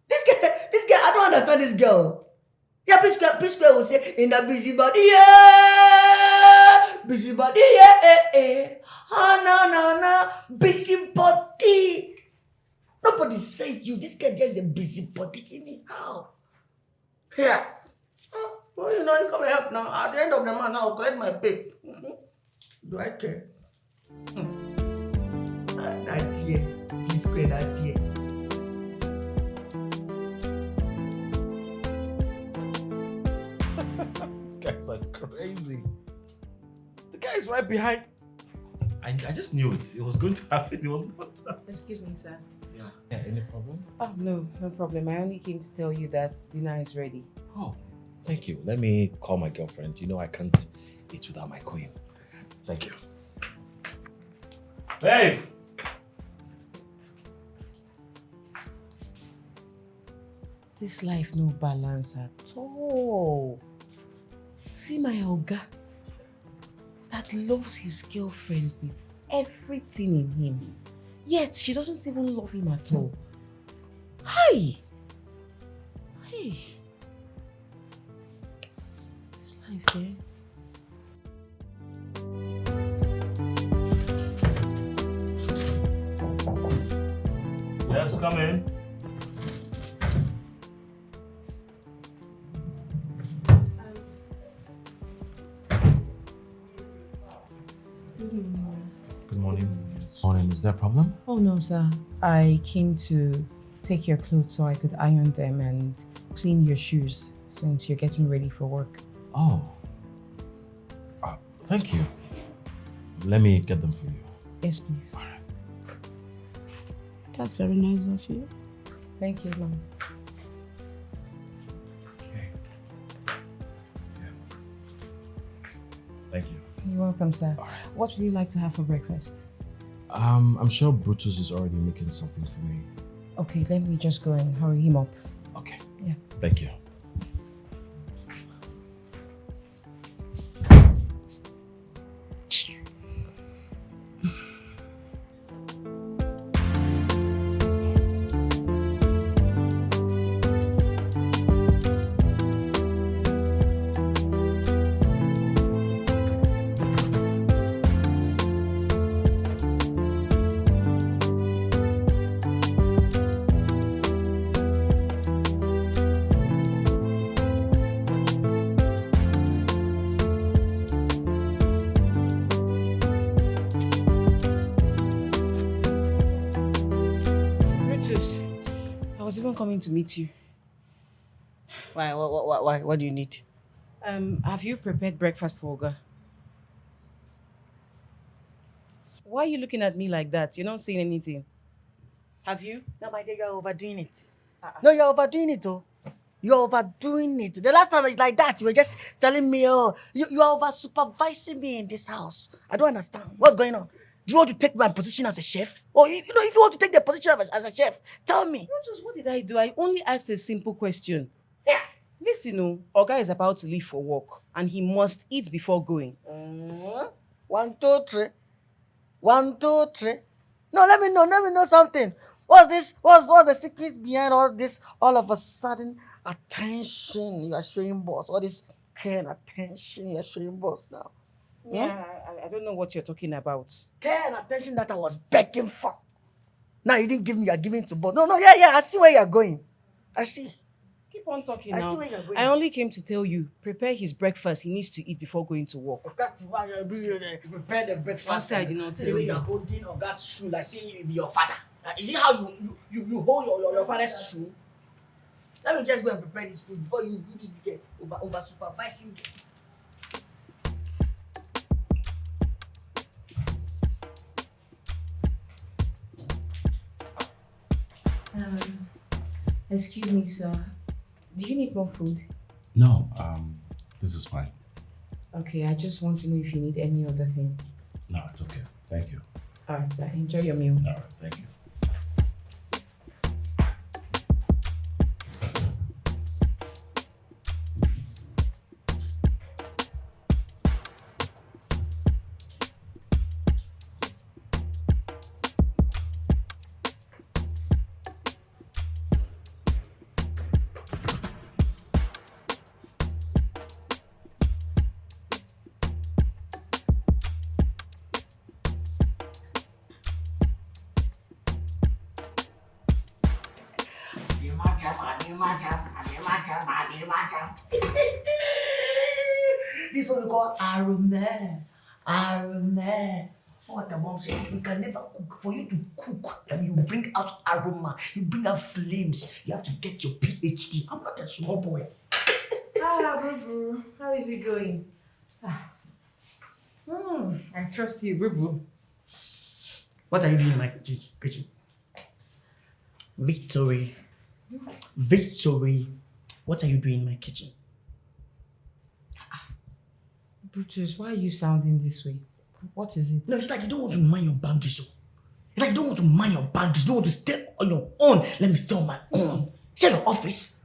This guy, I don't understand this girl. Yeah, P-Square will say, in the busybody, yeah. Busybody, yeah. Oh, no. Busybody. Nobody said you. This guy gets the busybody anyhow. Yeah. Well, you come and help now. At the end of the month, I'll collect my pay. Do I care? That's here. P-Square, that's here. These guys are crazy. The guy is right behind. I just knew it. It was going to happen. It was not. Excuse me, sir. Yeah, any problem? Oh, no problem. I only came to tell you that dinner is ready. Oh, thank you. Let me call my girlfriend. You know I can't eat without my queen. Thank you. Hey! This life no balance at all. See my Oga that loves his girlfriend with everything in him. Yet she doesn't even love him at all. Hi! Hey! This life, eh? Yes, come in. Good morning. Morning. Is there a problem? Oh no, sir. I came to take your clothes so I could iron them and clean your shoes since you're getting ready for work. Oh. Thank you. Let me get them for you. Yes, please. That's very nice of you. Thank you, ma'am. Okay. Yeah. Thank you. You're welcome, sir. All right. What would you like to have for breakfast? I'm sure Brutus is already making something for me. Okay, let me just go and hurry him up. Okay. Yeah. Thank you. I was even coming to meet you. Why? What do you need? Have you prepared breakfast for Oga? Why are you looking at me like that? You're not saying anything. Have you? No, my dear, you're overdoing it. No, you're overdoing it, oh. You're overdoing it. The last time it's like that, you were just telling me, oh, you are over supervising me in this house. I don't understand. What's going on? Do you want to take my position as a chef? Or, if you want to take the position as a chef, tell me. Brutus, what did I do? I only asked a simple question. Yeah. Listen, Oga is about to leave for work and he must eat before going. 1, 2, 3. 1, 2, 3. No, let me know something. What's this? What's the secrets behind all this? All of a sudden, attention you are showing boss. All this care and attention you are showing boss now. Yeah, I don't know what you're talking about. Care and attention that I was begging for. Now you didn't give me, you're giving to boss. No, yeah, I see where you're going. I see. Keep on talking I see now. where you're going. I only came to tell you, prepare his breakfast. He needs to eat before going to work. That's why you're prepare the breakfast. Once I did not The tell way you. you're holding Oga's shoe, like saying he be your father. Is it how you hold your father's shoe? Let me just go and prepare this food before you do this again. Over supervising. Excuse me, sir. Do you need more food? No, this is fine. Okay, I just want to know if you need any other thing. No, it's okay. Thank you. All right, sir. Enjoy your meal. All right, thank you. This is what we call aroma. Aroma. What the mom said, we can never cook. For you to cook, and you bring out aroma, you bring out flames. You have to get your PhD. I'm not a small boy. Boo. How is it going? I trust you, Boo. What are you doing in my kitchen? Victory. What are you doing in my kitchen? Brutus, why are you sounding this way? What is it? No, it's like you don't want to mind your boundaries. It's like you don't want to mind your boundaries. You don't want to stay on your own. Let me stay on my own. Share your office.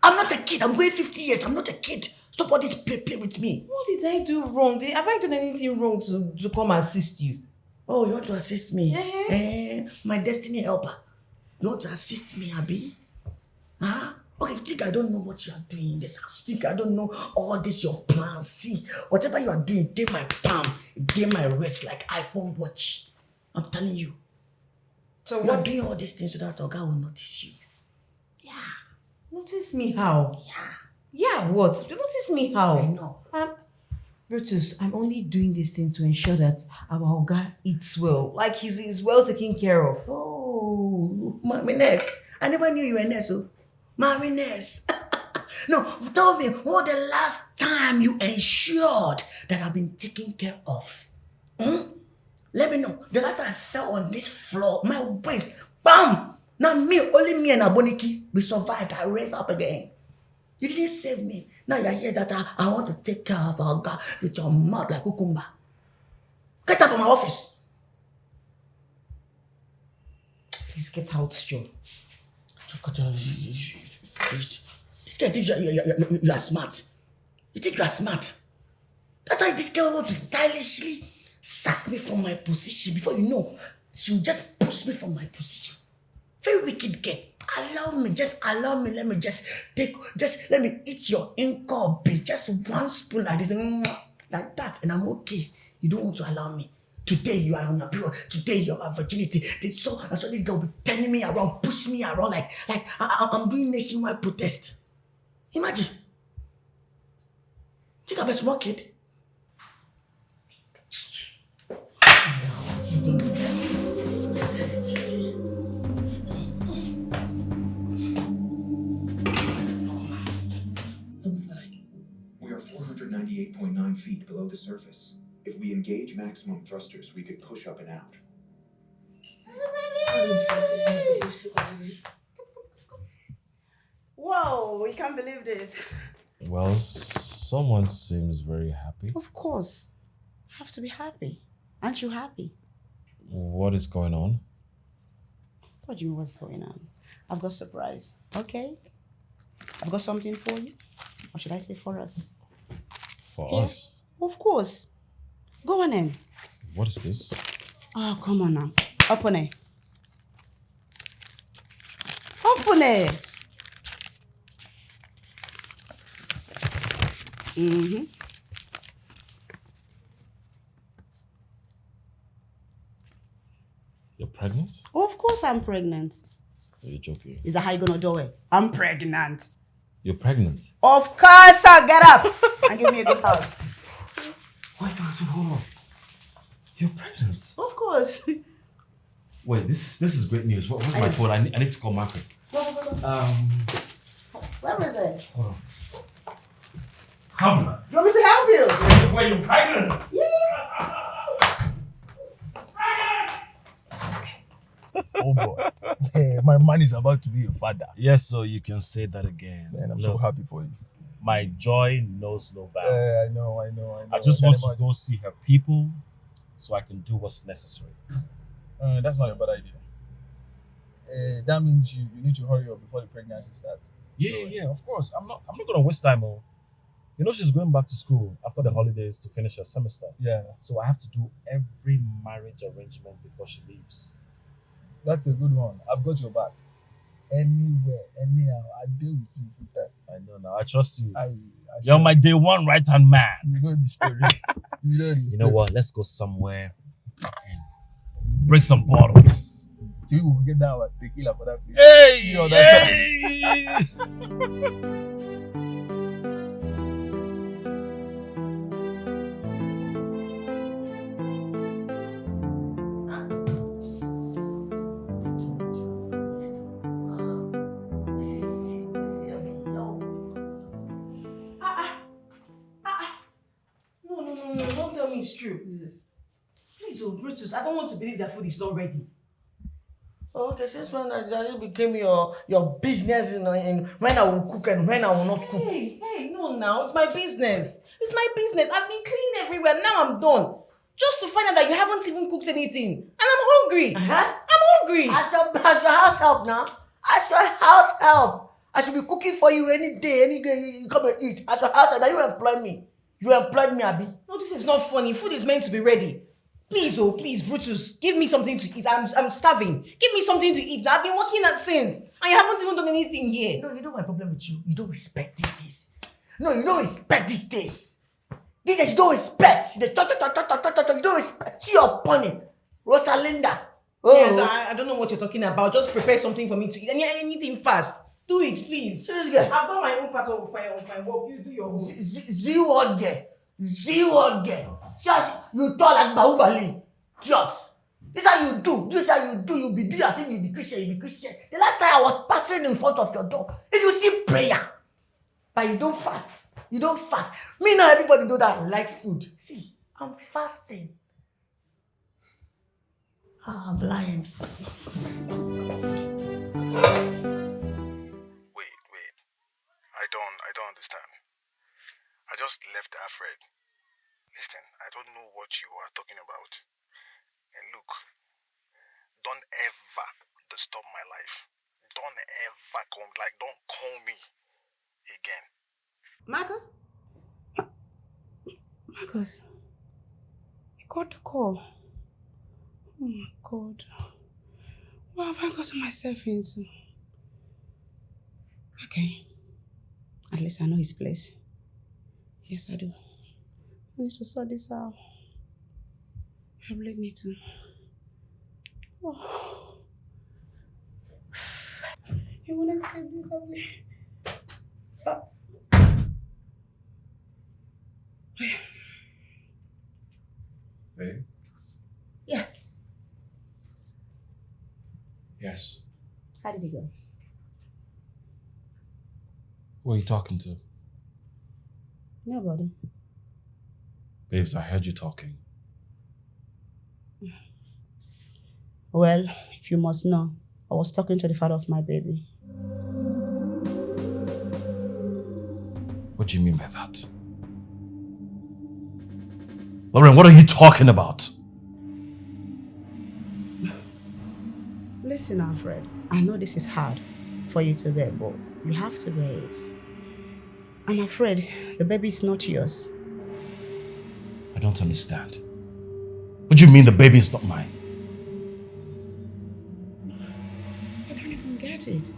I'm not a kid. I'm going 50 years. I'm not a kid. Stop all this play with me. What did I do wrong? Have I done anything wrong to come assist you? Oh, you want to assist me? Yeah. My destiny helper. You want to assist me, Abby? Huh? Okay, you think I don't know what you are doing in this house? You think I don't know all this your plans? See, whatever you are doing, take my palm, take my wrist like iPhone watch. I'm telling you. So You are doing all these things so that Oga will notice you. Yeah. Notice me how? Yeah. Yeah, what? Notice me how? I know. Brutus, I'm only doing this thing to ensure that our Oga eats well. Like he's well taken care of. Oh, Mommy Ness. I never knew you were a nurse, oh. Mommy Ness. No, tell me, what the last time you ensured that I've been taken care of? Let me know. The last time I fell on this floor, my waist, bam! Now only me and Aboniki, we survived. I raised up again. You didn't save me. Now you're here that I want to take care of our God with your mouth like cucumber. Get out of my office. Please get out, Joe. This guy thinks you are smart. You think you are smart. That's why this girl wants to stylishly sack me from my position. Before you know, she'll just push me from my position. Very wicked girl. Allow me. Let me eat your inkobi. Just one spoon like this. Like that. And I'm okay. You don't want to allow me. Today you are on a period. Today you have virginity. So this girl will be turning me around, pushing me around like I'm doing nationwide protest. Imagine. Think I'm a small kid. feet below the surface. If we engage maximum thrusters, we could push up and out. Whoa, we can't believe this. Well, someone seems very happy. Of course. Have to be happy. Aren't you happy? What is going on? What do you mean what's going on? I've got a surprise. Okay? I've got something for you. Or should I say for us? For Here? us? Of course. Go on in. What is this? Oh, come on now. Open it. Open it. Mm-hmm. You're pregnant? Of course I'm pregnant. You're joking. Is that how you gonna do it? I'm pregnant. You're pregnant? Of course, sir. Get up and give me a good hug. Wait, hold on. You're pregnant? Of course. Wait, this is great news. Where's my phone? I need to call Marcus. Where is it? Hold on. Come on. You want me to help you? Wait, you're pregnant? Oh boy. Yeah, my man is about to be a father. Yes, so you can say that again. Man, I'm so happy for you. My joy knows no bounds. I know. I just want to go see her people so I can do what's necessary. That's not a bad idea. That means you need to hurry up before the pregnancy starts. Yeah, of course. I'm not gonna waste time. You know she's going back to school after the holidays to finish her semester. Yeah. So I have to do every marriage arrangement before she leaves. That's a good one. I've got your back. Anywhere, anyhow, I deal with you full time. I know now. I trust you. You're my day one right-hand man. You know the story. You know what? Let's go somewhere and break some bottles. So we will get down at tequila for that place. Hey! You understand? No, don't tell me it's true. Please, Brutus, I don't want to believe that food is not ready. Okay, since when that became your business in when I will cook and when I will not cook? Hey, no now, it's my business. It's my business. I've been cleaning everywhere. Now I'm done. Just to find out that you haven't even cooked anything. And I'm hungry. I'm hungry. As your house help now. As your house help. I should be cooking for you any day you come and eat. As your house help, now you employ me. You employed me, Abi. No, this is not funny. Food is meant to be ready. Please, please, Brutus, give me something to eat. I'm starving. Give me something to eat. Now, I've been working at since. And you haven't even done anything here. No, you know my problem with you? You don't respect these days. No, you don't respect these days. These days you don't respect. You don't respect. See your pony. Rosalinda. Yes, I don't know what you're talking about. Just prepare something for me to eat. Anything fast. Do it, please. Serious girl. I've done my own part of my work. You do your own. Z-word girl. Just you talk like Bahubali. Just. This is how you do. You be doing as if you be Christian. The last time I was passing in front of your door, if you see prayer, but you don't fast. Me now, everybody know that I like food. See, I'm fasting. I'm blind. Wait. I don't understand. I just left Alfred. Listen, I don't know what you are talking about. And look, don't ever disturb my life. Don't ever don't call me again. Marcus? Marcus? You got the call. Oh my God. What have I gotten myself into? Okay. At least I know his place. Yes, I do. I need to sort this out. I really need to. Oh. You want to escape this, Emily? Babe? Yeah. Yes. How did it go? Who are you talking to? Nobody. Babes, I heard you talking. Well, if you must know, I was talking to the father of my baby. What do you mean by that? Lauren, what are you talking about? Listen, Alfred, I know this is hard for you to bear, but you have to bear it. I'm afraid the baby is not yours. I don't understand. What do you mean the baby is not mine? I don't even get it.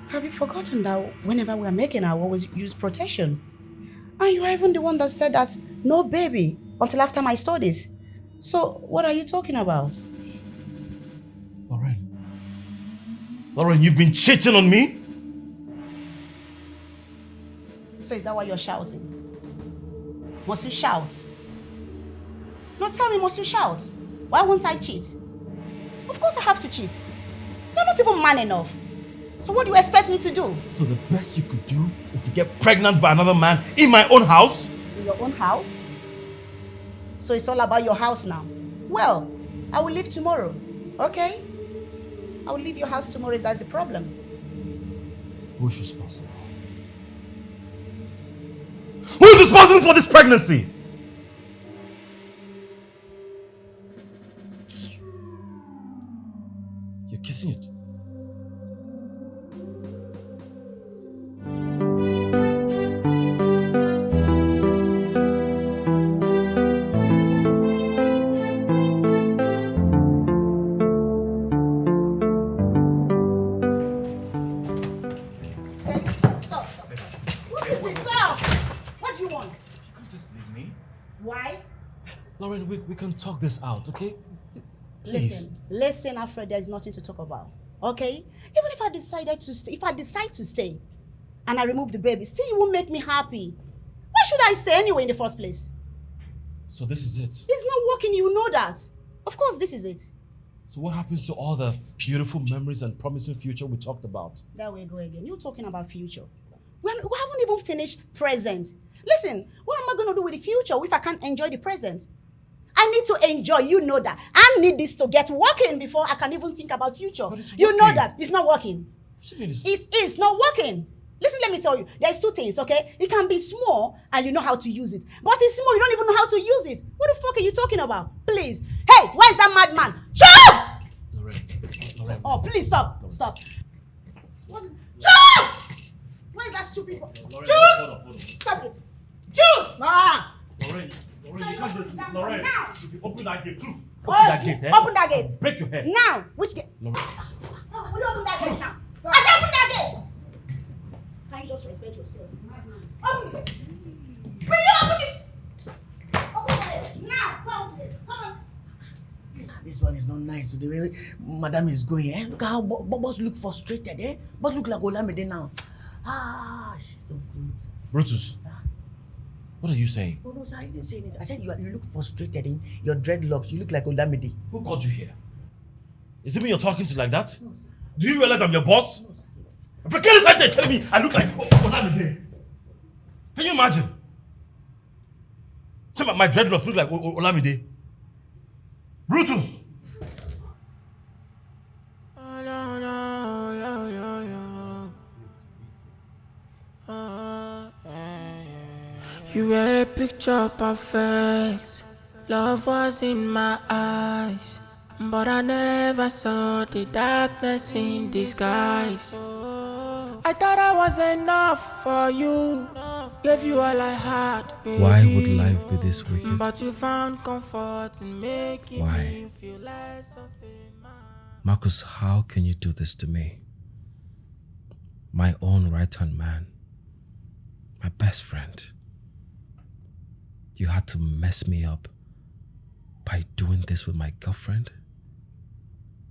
Have you forgotten that whenever we're making, I always use protection? And you are even the one that said that no baby until after my studies. So what are you talking about? Lauren, you've been cheating on me? So is that why you're shouting? Must you shout? No, tell me, must you shout? Why won't I cheat? Of course I have to cheat. You're not even man enough. So what do you expect me to do? So the best you could do is to get pregnant by another man in my own house? In your own house? So it's all about your house now. Well, I will leave tomorrow, okay? I will leave your house tomorrow if that's the problem. Who's responsible? Who's responsible for this pregnancy? You're kissing it. Stop. What is it? Stop! What do you want? You can't just leave me. Why? Lauren, we can talk this out, okay? Please. Listen, Alfred, there's nothing to talk about. Okay? Even if I decide to stay and I remove the baby, still you won't make me happy. Why should I stay anyway in the first place? So this is it. It's not working, you know that. Of course, this is it. So what happens to all the beautiful memories and promising future we talked about? There we go again. You're talking about future. We haven't even finished present. Listen, what am I going to do with the future if I can't enjoy the present? I need to enjoy, you know that. I need this to get working before I can even think about future. You know that. It's not working. It is not working. Listen, let me tell you. There's two things, okay? It can be small and you know how to use it. But it's small, you don't even know how to use it. What the fuck are you talking about? Please. Hey, where is that madman? Charles! Lauren. Oh, please stop. Stop. Charles! Where is that stupid boy? Jules! Stop it. Jules! Ah! Lauren, you can't just... Lauren, if you open that gate, Jules. Open that gate, eh? Open that gate. Break your head. Now. Which gate? Lauren. Will you open that gate now? I said open that gate. Can you just respect yourself? Open it. Will you open it? Open it. Now. Go open it. Come on. This one is not nice. The way Madam is going, eh? Look at how Boss look frustrated, eh? Boss look like Olamide now. She's not good. Brutus, what are you saying? No, sir, I didn't say anything. I said you look frustrated in your dreadlocks. You look like Olamide. Who called you here? Is it me you're talking to like that? No, sir. Do you realize I'm your boss? No, sir. Forget it, they're telling me I look like Olamide. Can you imagine? Some of my dreadlocks look like Olamide. Brutus! You were picture perfect. Love was in my eyes, but I never saw the darkness in disguise. I thought I was enough for you, gave you all I had, baby. Why would life be this wicked? But you found comfort in making Why? me feel less of a man. Marcus, how can you do this to me? My own right-hand man, my best friend. You had to mess me up by doing this with my girlfriend?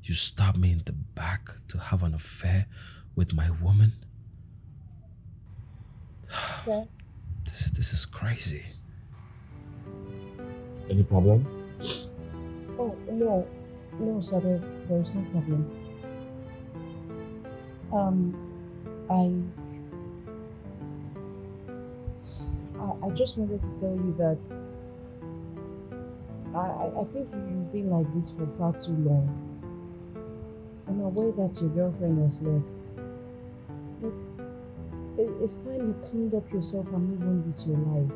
You stabbed me in the back to have an affair with my woman? Sir? This is crazy. Any problem? Oh, no. No, sir, there is no problem. I just wanted to tell you that I think you've been like this for far too long. I'm aware that your girlfriend has left. But it's time you cleaned up yourself and move on with your life.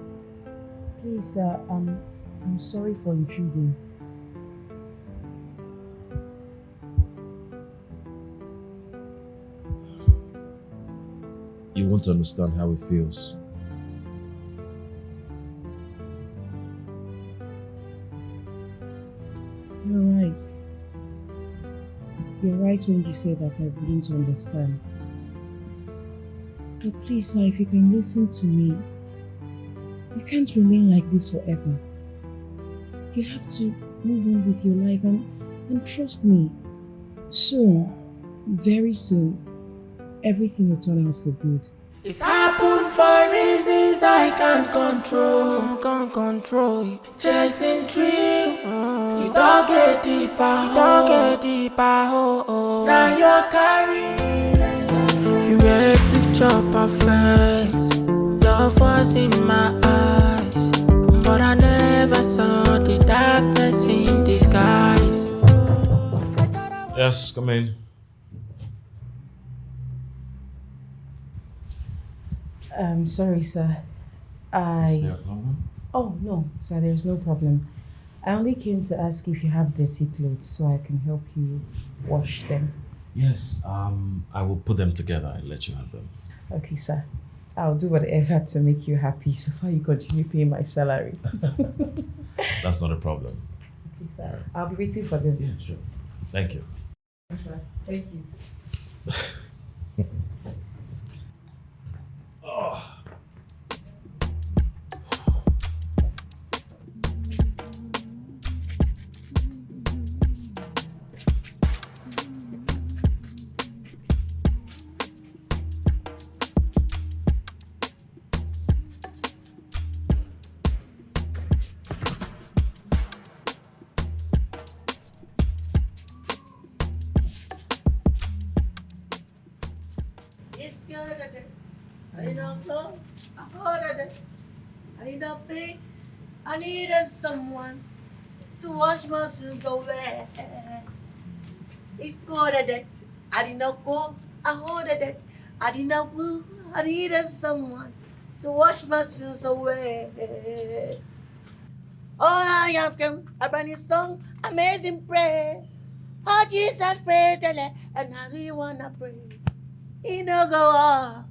Please, I'm sorry for intruding. You won't understand how it feels. You're right. You're right when you say that I wouldn't understand. But please, sir, if you can listen to me, you can't remain like this forever. You have to move on with your life and trust me. Soon, very soon, everything will turn out for good. It's happened for reasons I can't control. Chasing dreams, it don't get deeper, oh. Now you're carrying. You were a picture perfect, love was in my eyes, but I never saw the darkness in disguise. Yes, come in. Sorry, sir. Oh, no, sir, there's no problem. I only came to ask if you have dirty clothes so I can help you wash them. Yes, I will put them together and let you have them. Okay, sir. I'll do whatever to make you happy so far you continue paying my salary. That's not a problem. Okay, sir. I'll be waiting for them. Yeah, sure. Thank you. Yes, sir. Thank you. Oh. I needed someone to wash my sins away. It got a debt. I did not go. I hold a debt. I did not woo. I needed someone to wash my sins away. Oh, I am come a brand new song, amazing prayer. Oh, Jesus, pray, tell it, and as we wanna pray. Inogoa,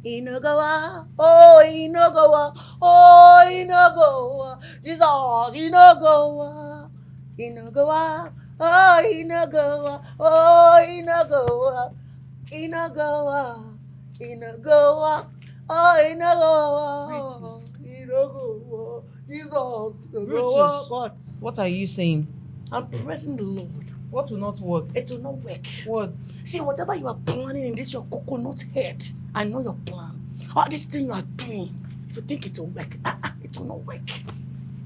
Inogoa, oh, Inogoa, oh, Inogoa, Jesus, Inogoa, Inogoa, oh, Inogoa, oh, Inogoa, Inogoa, Inogoa, oh, Inogoa, Inogoa, Jesus, Inogoa. What? What are you saying? I'm praising the Lord. What will not work? It will not work. What? See, whatever you are planning in this your coconut head, I know your plan. All this thing you are doing, if you think it will work, it will not work.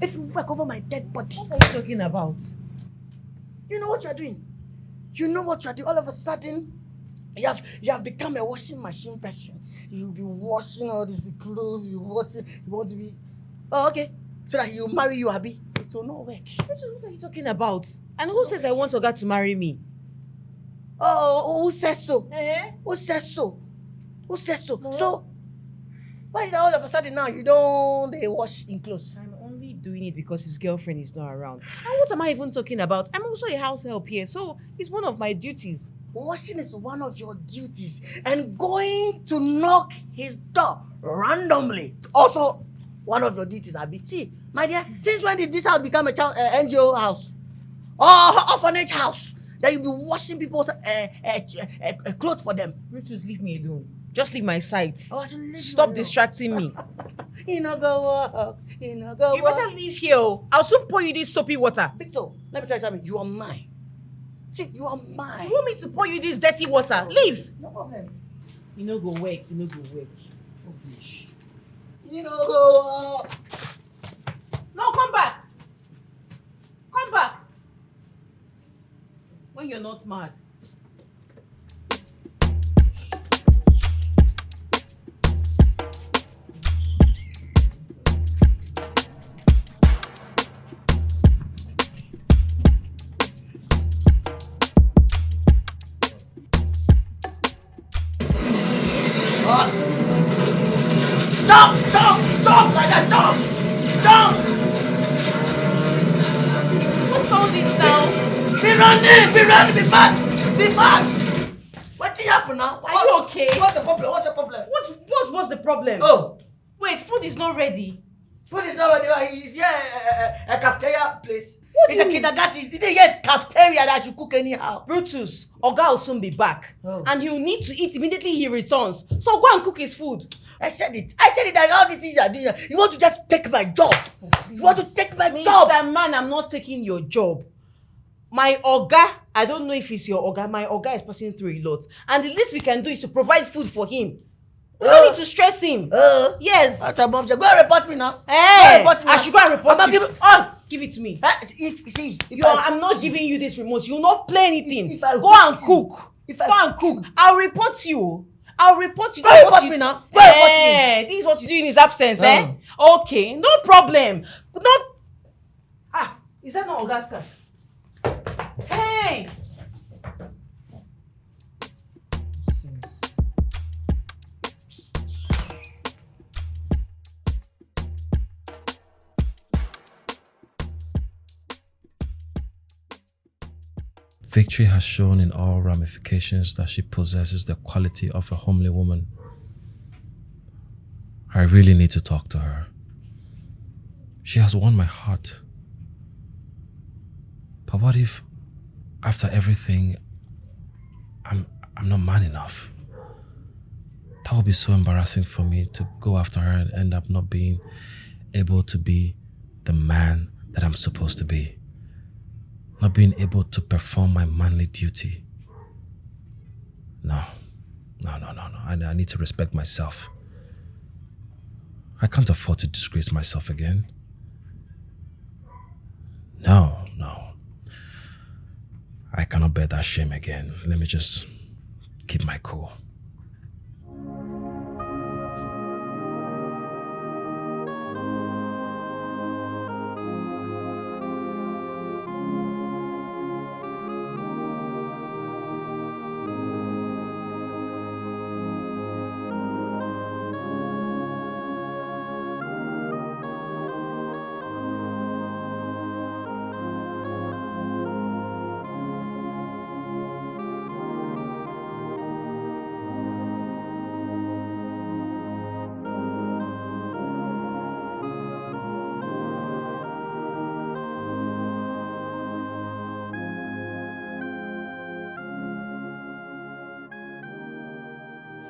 If you work over my dead body. What are you talking about? You know what you are doing? You know what you are doing? All of a sudden, you have become a washing machine person. You'll be washing all these clothes, you want to be... Oh, okay. So that he'll marry you, Abi. It will not work. What are you talking about? And who says I want Oga to marry me? Oh, who says so? Eh? Who says so? Who says so? No. So, why is that all of a sudden now you don't wash in clothes? I'm only doing it because his girlfriend is not around. And what am I even talking about? I'm also a house help here, so it's one of my duties. Washing is one of your duties, and going to knock his door randomly also one of your duties, Abi. See, my dear, since when did this house become a child NGO house or orphanage house that you be washing people's clothes for them? Brutus, leave me alone. Just leave my sight. Oh, I should leave you Stop alone. distracting me. You know go work. You know go You work. better leave here. I'll soon pour you this soapy water. Victor, let me tell you something. You are mine. See, you are mine. You want me to pour you this dirty water? Leave. No problem. You know go work. You know go work. Oh, gosh. You know go work. No, come back. Come back. When you're not mad. run, be fast! Be fast! What's happening now? Are you okay? What's the problem? What's the problem? What's the problem? Oh! Wait, food is not ready. Food is not ready. He's here a cafeteria place. What It's do a you mean? kindergarten. Yes, cafeteria that you cook anyhow. Brutus, Oga will soon be back. Oh. And he'll need to eat immediately he returns. So go and cook his food. I said it that all these things you are doing. You want to just take my job. You want to take my Mr. job. Man, I'm not taking your job. My Oga, I don't know if it's your Oga. My Oga is passing through a lot. And the least we can do is to provide food for him. We don't need to stress him. Yes. Go and report me now. Hey, Go and report me I now. should go and report I'm you. not Give it to me. If I'm not giving you this remote. You will not play anything. If I Go and cook. Go and cook. I'll report you. I'll report you. Go and report me now. Go and report me. This is what you do in his absence, eh? Okay, no problem. Is that not Oga's car? Hey! Victory has shown in all ramifications that she possesses the quality of a homely woman. I really need to talk to her. She has won my heart. But what if, after everything, I'm not man enough? That would be so embarrassing for me to go after her and end up not being able to be the man that I'm supposed to be. Not being able to perform my manly duty. No. I need to respect myself. I can't afford to disgrace myself again. No. I cannot bear that shame again. Let me just keep my cool.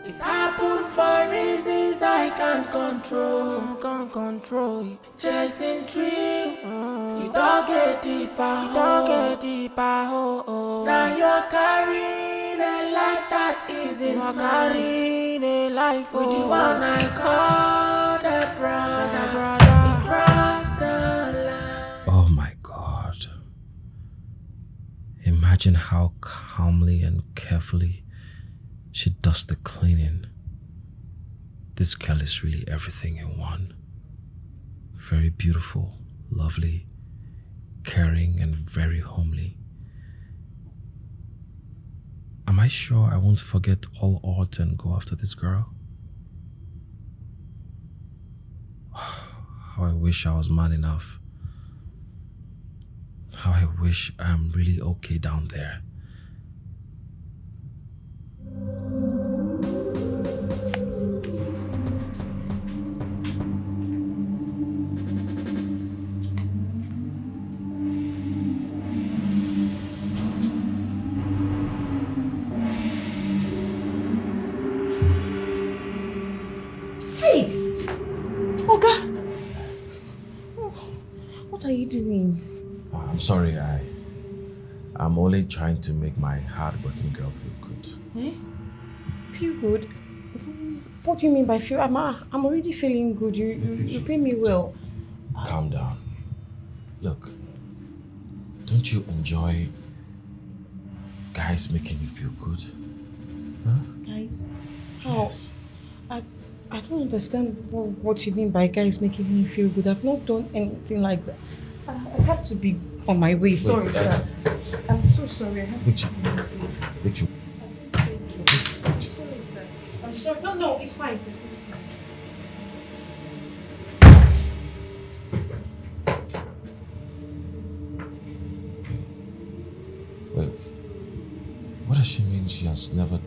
It's happened for reasons I can't control. Chasing thrill, you don't get deeper, oh. Now you're carrying a life that isn't mine. Carrying a life with the one I call the brother. He crossed the line. Oh my God. Imagine how calmly and carefully she does the cleaning. This girl is really everything in one. Very beautiful, lovely, caring, and very homely. Am I sure I won't forget all odds and go after this girl? How I wish I was man enough. How I wish I'm really okay down there. Hey! Oga! What are you doing? I'm sorry, I'm only trying to make my hard-working girl feel good. Eh? Feel good? What do you mean by feel? I'm already feeling good. You pay me well. Calm down. Look, don't you enjoy guys making you feel good? Huh? Guys? How? Yes. I don't understand what you mean by guys making me feel good. I've not done anything like that. I have to be on my way. Sorry, sir. I'm so sorry. I have Victor. to be on my way. Victor. Sorry, sir. I'm sorry. No, it's fine, sir. Wait, does she mean she has never...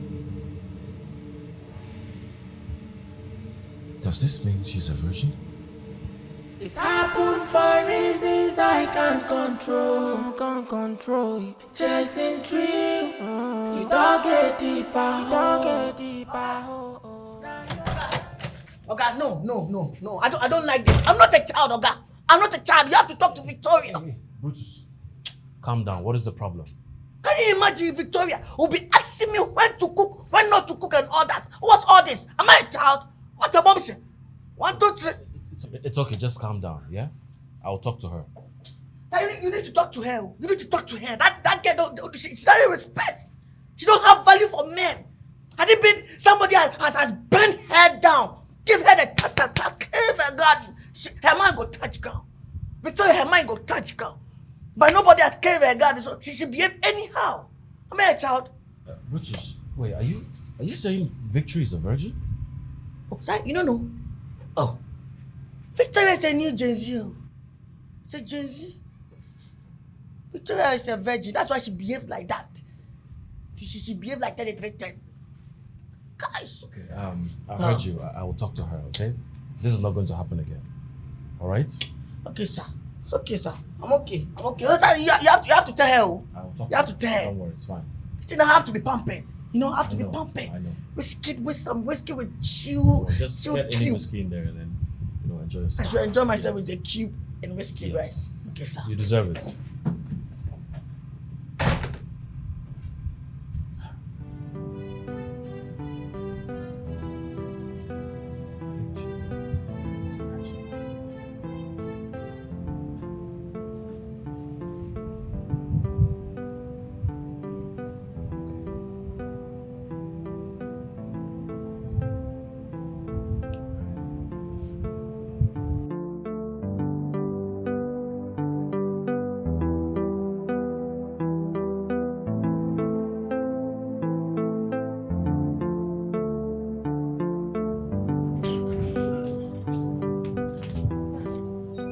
Does this mean she's a virgin? It's happened for reasons I can't control it. Chasing dreams, you don't get deeper, Oga, no. I don't like this. I'm not a child, Oga. I'm not a child. You have to talk to Victoria. Hey, Brutus, calm down. What is the problem? Can you imagine Victoria will be asking me when to cook, when not to cook and all that? What's all this? Am I a child? What a bombshell. 1, 2, 3. It's okay. Just calm down, yeah? I will talk to her. So you need to talk to her. You need to talk to her. That girl, she doesn't respect. She don't have value for men. Had it been somebody has bent her down, give her the tap, give her garden, her mind go touch girl. Victoria, her mind go touch girl. But nobody has gave her garden, so she should behave anyhow. Am I a child? Brutus, wait, are you saying Victory is a virgin? Oh, sorry, you don't know. Oh, Victoria is a new Gen Z. It's a Gen Z. Victoria is a virgin. That's why she behaved like that. She behaved like 3310. Gosh. Okay, I heard you. I will talk to her, okay? This is not going to happen again. All right? Okay, sir. It's okay, sir. I'm okay. No, sir, you have to tell her. I will talk You have to tell her. Don't worry, it's fine. Still don't have to be pampered. You know, have to be I pampered. know. Whiskey with some whiskey with chill, Just chill get any cube. whiskey in there and then, enjoy I yourself. should enjoy myself Yes. with the cube and whiskey, Yes. right? Okay, sir. You deserve it. It's a virgin.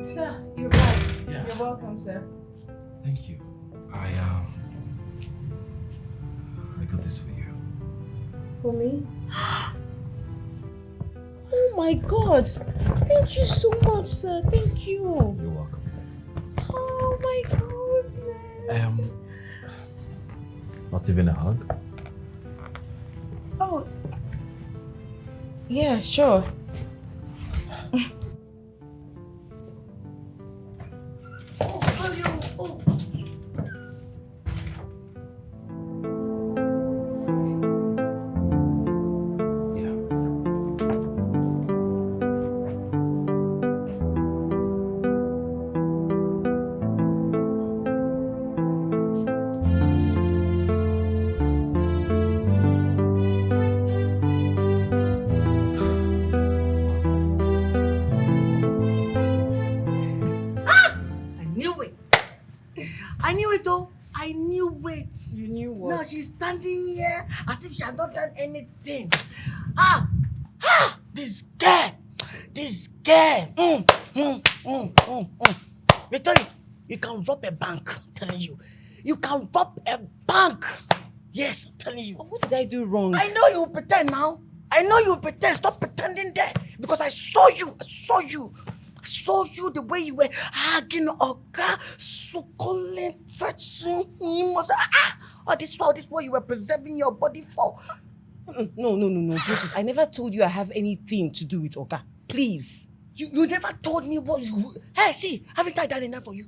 Sir, you're right. Yeah. You're welcome, sir. Thank you. I got this for you. For me? Oh my God! Thank you so much, sir. Thank you. You're welcome. Oh my goodness. Not even a hug? Oh. Yeah, sure. Oh. Yeah. I knew it though. I knew it. You knew what? Now she's standing here as if she has not done anything. This girl. Victoria, you can rob a bank, I'm telling you. You can rob a bank. Yes, I'm telling you. What did I do wrong? I know you pretend now. I know you pretend. Stop pretending there. Because I saw you. I saw you the way you were hugging Oga, suckling, touching him. This is what you were preserving your body for. No, Brutus. I never told you I have anything to do with Oga. Please. You never told me what you... Hey, see, haven't I done enough for you?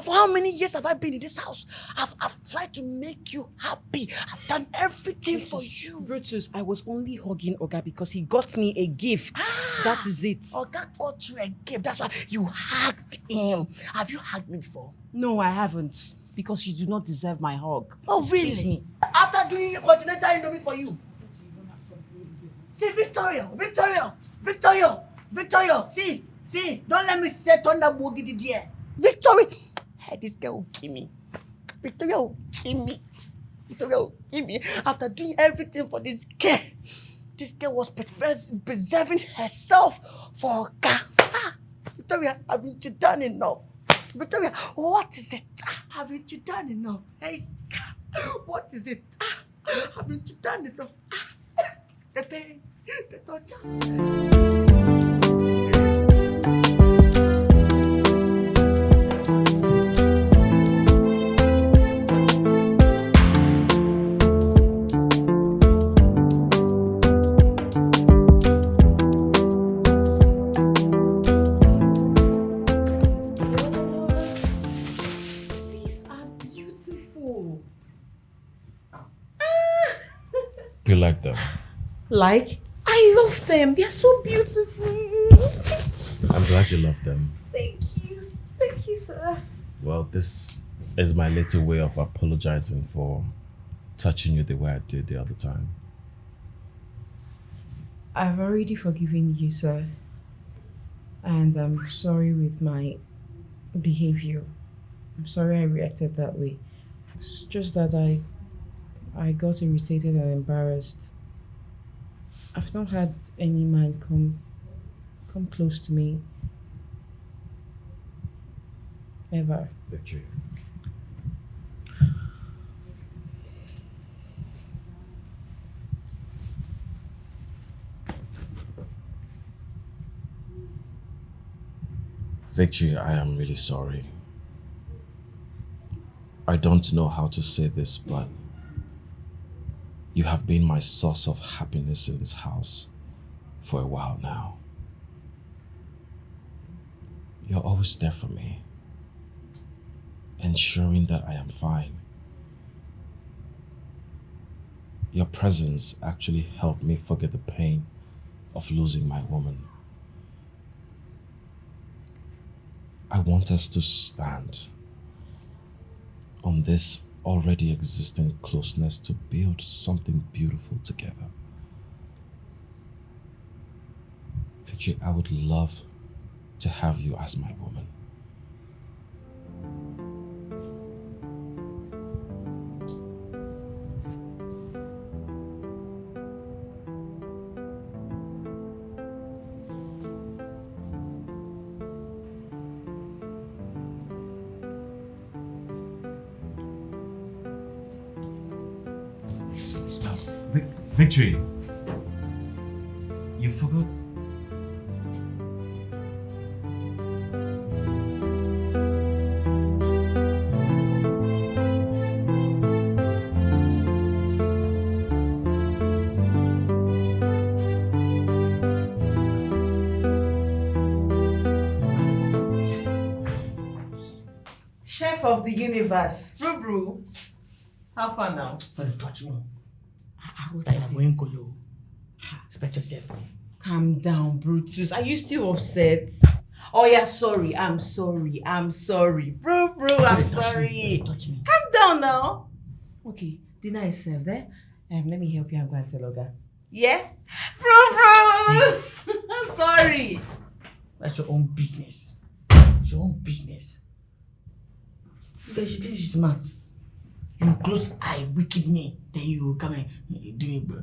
For how many years have I been in this house? I've tried to make you happy. I've done everything for you. Brutus, I was only hugging Oga because he got me a gift. That is it. Oga got you a gift. That's why you hugged him. Have you hugged me before? No, I haven't. Because you do not deserve my hug. Oh, really? Excuse me. After doing a continental indomie for you. See, Victoria, see, don't let me say thunder boogie there. Victoria, hey, this girl will kill me. Victoria will kill me. After doing everything for this girl was preserving herself for a car. Victoria, haven't you done enough? Victoria, what is it? Haven't you done enough? Hey, What is it? Haven't you done enough? The pain, the torture. These are beautiful. You like them? Like, I love them. They're so beautiful. I'm glad you love them. Thank you. Thank you, sir. Well, this is my little way of apologizing for touching you the way I did the other time. I've already forgiven you, sir. And I'm sorry with my behavior. I'm sorry I reacted that way. It's just that I got irritated and embarrassed. I've not had any man come close to me. Ever. Victory. Victory, I am really sorry. I don't know how to say this, but you have been my source of happiness in this house for a while now. You're always there for me, ensuring that I am fine. Your presence actually helped me forget the pain of losing my woman. I want us to stand on this already existing closeness to build something beautiful together. Victory, I would love to have you as my woman. Victory, you forgot. Chef of the universe. Bru. How far now? Don't touch me. What Like is I'm it? going colo. Respect yourself. Calm down, Brutus. Are you still upset? Oh yeah, sorry. I'm sorry. I'm sorry. Bro, I'm Don't touch me. sorry. Don't touch me. Calm down now. Okay, dinner is served, eh? Let me help you and go and tell Oga. Yeah? Bro. I'm sorry. That's your own business. It's your own business. This guy, she thinks she's smart. You close eye, wicked me. Then you come and do me, bro.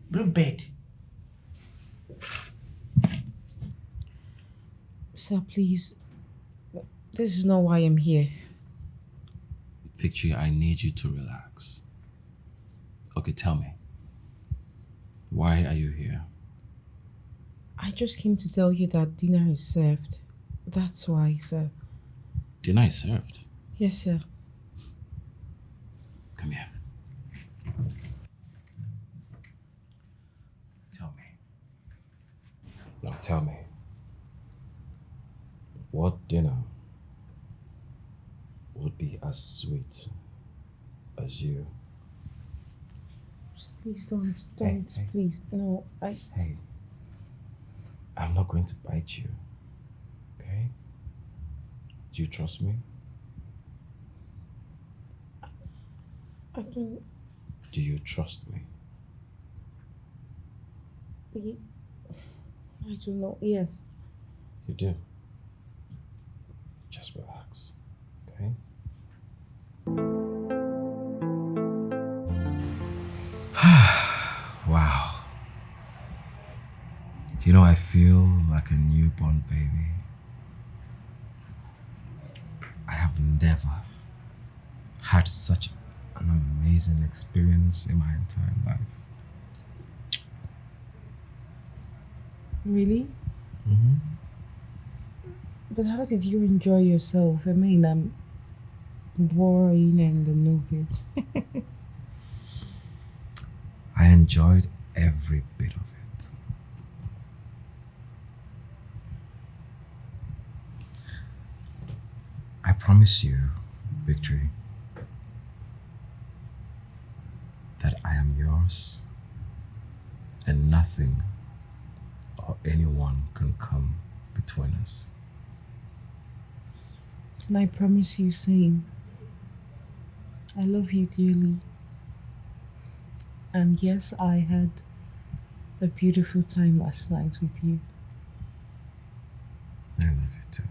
Blue bed. Sir, please. This is not why I'm here. Victory, I need you to relax. Okay, tell me. Why are you here? I just came to tell you that dinner is served. That's why, sir. Dinner is served. Yes, sir. Come here. Tell me. Now tell me. What dinner would be as sweet as you? Please don't, Hey. please. No, Hey, I'm not going to bite you. Okay? Do you trust me? I don't. Do you trust me? I don't know. Yes. You do. Just relax. Okay? Wow. Do you know I feel like a newborn baby? I have never had such an amazing experience in my entire life. Really? Mm-hmm. But how did you enjoy yourself? I mean, I'm boring and a novice. I enjoyed every bit of it. I promise you, Victory, that I am yours and nothing or anyone can come between us. And I promise you same. I love you dearly. And yes, I had a beautiful time last night with you. I love you too.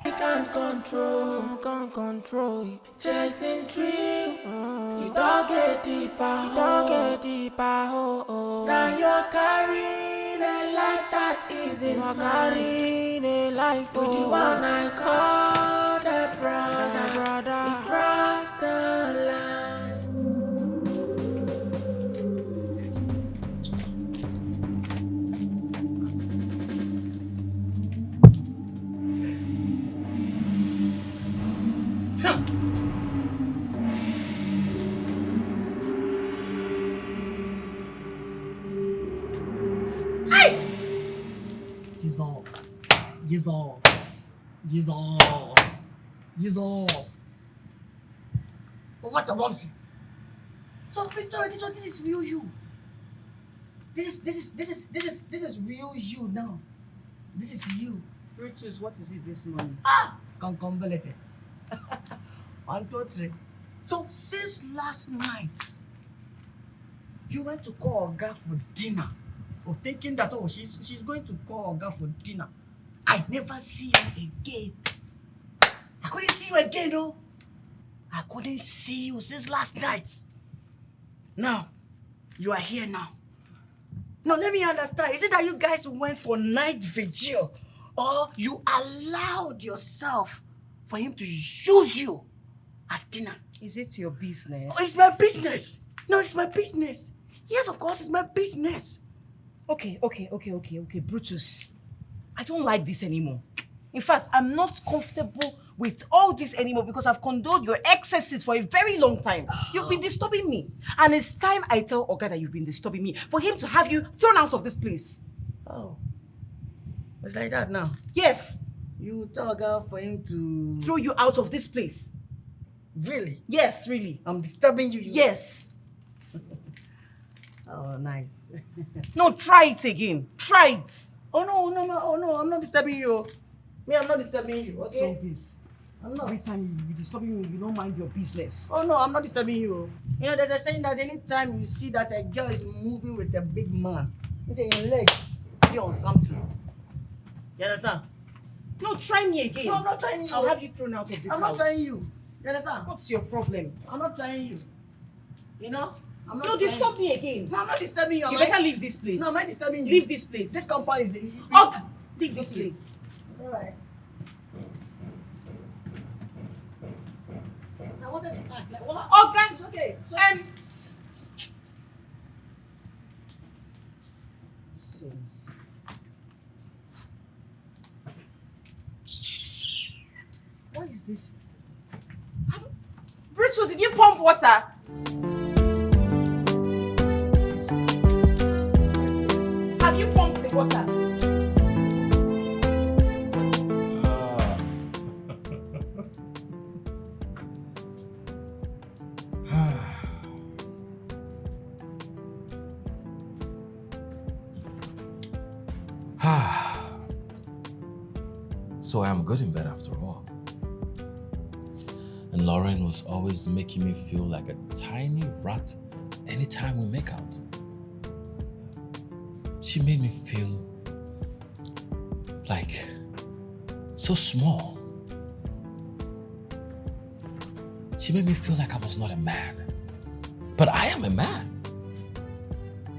I can't control you. Chasing dreams, you don't get deeper, oh. Now you're carrying a life that isn't carrying a life, oh. With the one I call the brother, he crossed the line. Jesus. But what about you? So Victoria, this is real you. This is real you now. This is you. Brutus, what is it this morning? Concombulity. 1, 2, 3. So since last night, you went to call Oga for dinner, or thinking that she's going to call Oga for dinner. I never see you again. I couldn't see you again, no. I couldn't see you since last night. Now, you are here now. Now let me understand. Is it that you guys went for night vigil, or you allowed yourself for him to use you as dinner? Is it your business? Oh, it's my business. No, it's my business. Yes, of course, it's my business. Okay, Brutus. I don't like this anymore. In fact, I'm not comfortable with all this anymore because I've condoned your excesses for a very long time. You've been disturbing me. And it's time I tell Oga that you've been disturbing me for him to have you thrown out of this place. Oh. It's like that now. Yes. You tell Oga for him to throw you out of this place. Really? Yes, really. I'm disturbing you. Yes. Oh, nice. No, try it again. Try it. Oh no, I'm not disturbing you. Me, I'm not disturbing you, okay? So this. I'm not. Every time you be disturbing me, you don't mind your business. Oh no, I'm not disturbing you. You know, there's a saying that anytime you see that a girl is moving with a big man, you say your leg be on something. You understand? No, try me again. No, I'm not trying you. I'll have you thrown out of this house. I'm not trying you. You understand? What's your problem? I'm not trying you. You know? I'm not No, trying disturb you. me again. No, I'm not disturbing you. You better leave this place. No, I'm not disturbing you. Leave this place. This compound is... Oh, leave this place. It's alright. I wanted to ask, like, what? Okay. It's okay. So, what is this? Brutus, did you pump water? Have you pumped the water? So I am good in bed after all. And Lauren was always making me feel like a tiny rat anytime we make out. She made me feel like so small. She made me feel like I was not a man. But I am a man.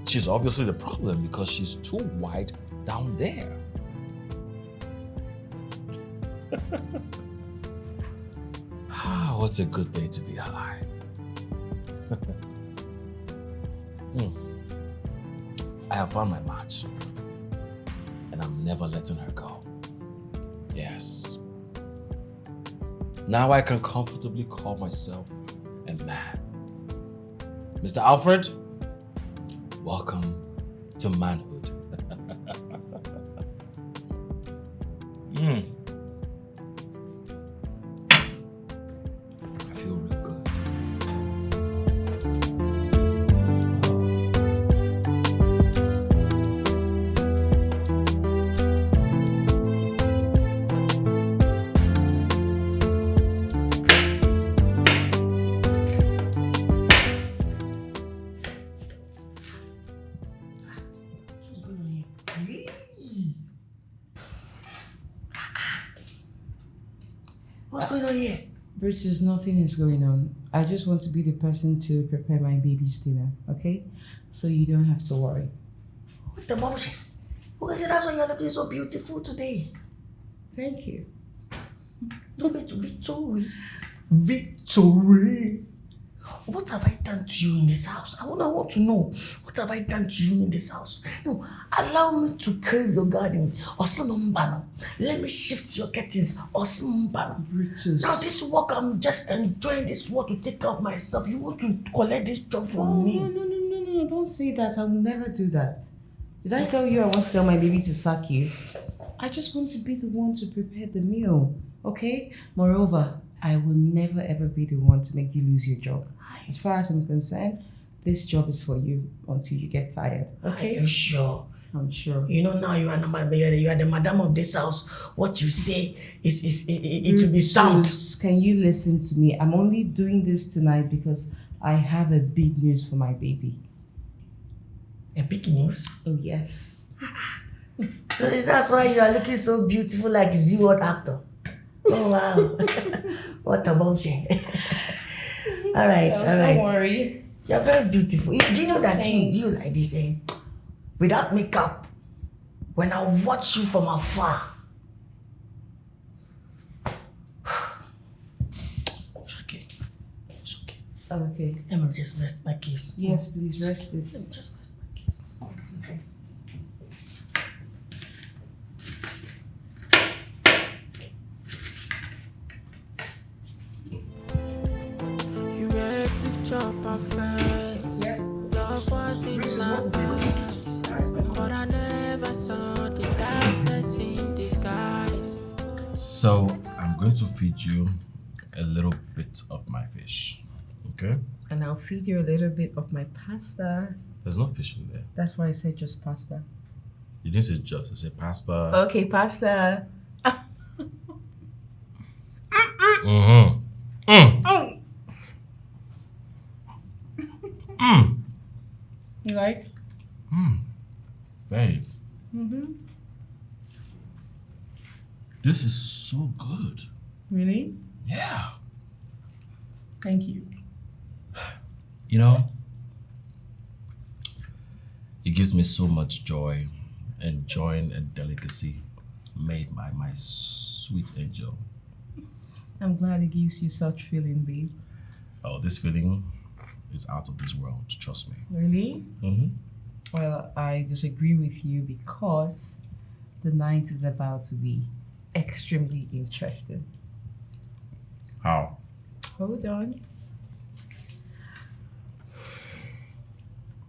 She's obviously the problem because she's too wide down there. Oh, it's a good day to be alive. I have found my match. And I'm never letting her go. Yes. Now I can comfortably call myself a man. Mr. Alfred, welcome to manhood. I feel real good. What's going on here? What's going on here? Brutus, nothing is going on. I just want to be the person to prepare my baby's dinner, okay? So you don't have to worry. What the mom said? Okay, so that's why you're looking so beautiful today. Thank you. Don't be too Victory. Victory. What have I done to you in this house? I want to know. What have I done to you in this house? No, allow me to curve your garden. Or some banner. Let me shift your curtains. Or some banner. Brutus. Now this work, I'm just enjoying this work to take care of myself. You want to collect this job from me? No, don't say that. I will never do that. Did I tell you I want to tell my baby to suck you? I just want to be the one to prepare the meal, okay? Moreover, I will never ever be the one to make you lose your job. As far as I'm concerned, this job is for you until you get tired, okay? Are you sure? I'm sure. You know now you are the madam of this house. What you say it will be sound. Brutus, can you listen to me? I'm only doing this tonight because I have a big news for my baby. A big news? Oh, yes. So is that why you are looking so beautiful like a Z-World actor? Oh wow. What a bombshell. All right. Don't worry. You're very beautiful. Do you know that you like this, without makeup, when I watch you from afar, it's okay. It's okay. Okay. Let me just rest my case. Yes, please rest it. Let me just rest my case. It's okay. You were a picture perfect. Yes. Love was in my eyes, but I never saw the darkness in disguise. So I'm going to feed you a little bit of my fish. Okay? And I'll feed you a little bit of my pasta. There's no fish in there. That's why I said just pasta. You didn't say just, you said pasta. Okay, pasta. Mm-hmm. You like? Babe, Mm-hmm. this is so good. Really? Yeah. Thank you. You know, it gives me so much joy enjoying a delicacy made by my sweet angel. I'm glad it gives you such feeling, babe. Oh, this feeling is out of this world, trust me. Really? Mm-hmm. Well, I disagree with you because the night is about to be extremely interesting. How? Hold on.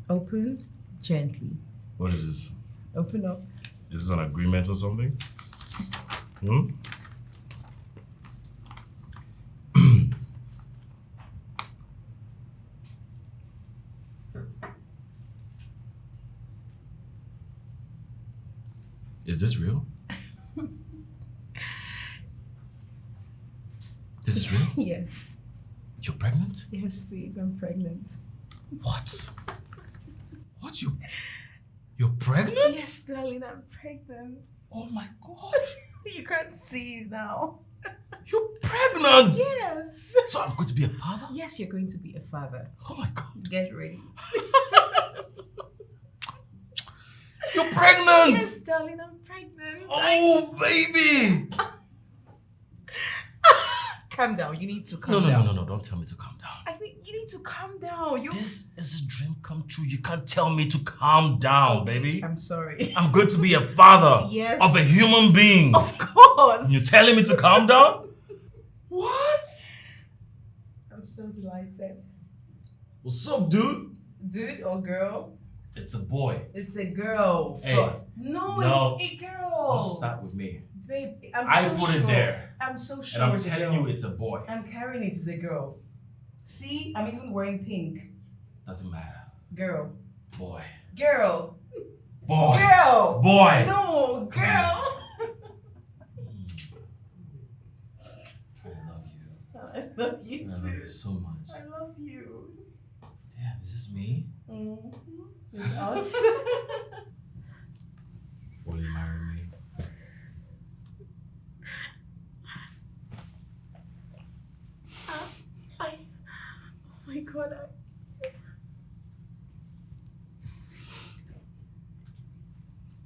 Open gently. What is this? Open up. Is this an agreement or something? Hmm? Is this real? This is real? Yes. You're pregnant? Yes, babe, I'm pregnant. What? What? You're pregnant? Yes, darling, I'm pregnant. Oh my God. You can't see it now. You're pregnant? Yes. So I'm going to be a father? Yes, you're going to be a father. Oh my God. Get ready. You're pregnant? Yes, darling, I'm pregnant. Oh, baby. calm down. You need to calm No, down. no, don't tell me to calm down. I think you need to calm down. This is a dream come true. You can't tell me to calm down, baby. I'm sorry. I'm going to be a father Yes. of a human being. Of course. You're telling me to calm down? What? I'm so delighted. What's up, dude? Dude or girl? It's a boy. It's a girl Hey. first. No, it's a girl. Don't start with me. Babe, I put it there. I'm so sure And I'm it's a telling girl. you it's a boy. I'm carrying it as a girl. See, I'm even wearing pink. Doesn't matter. Girl. Boy. Girl. Boy. Girl. Boy. No, girl. I love you. I love you I love too. you so much. I love you. Damn, is this me? Mm-hmm. It's us. Will you marry me? Oh my God.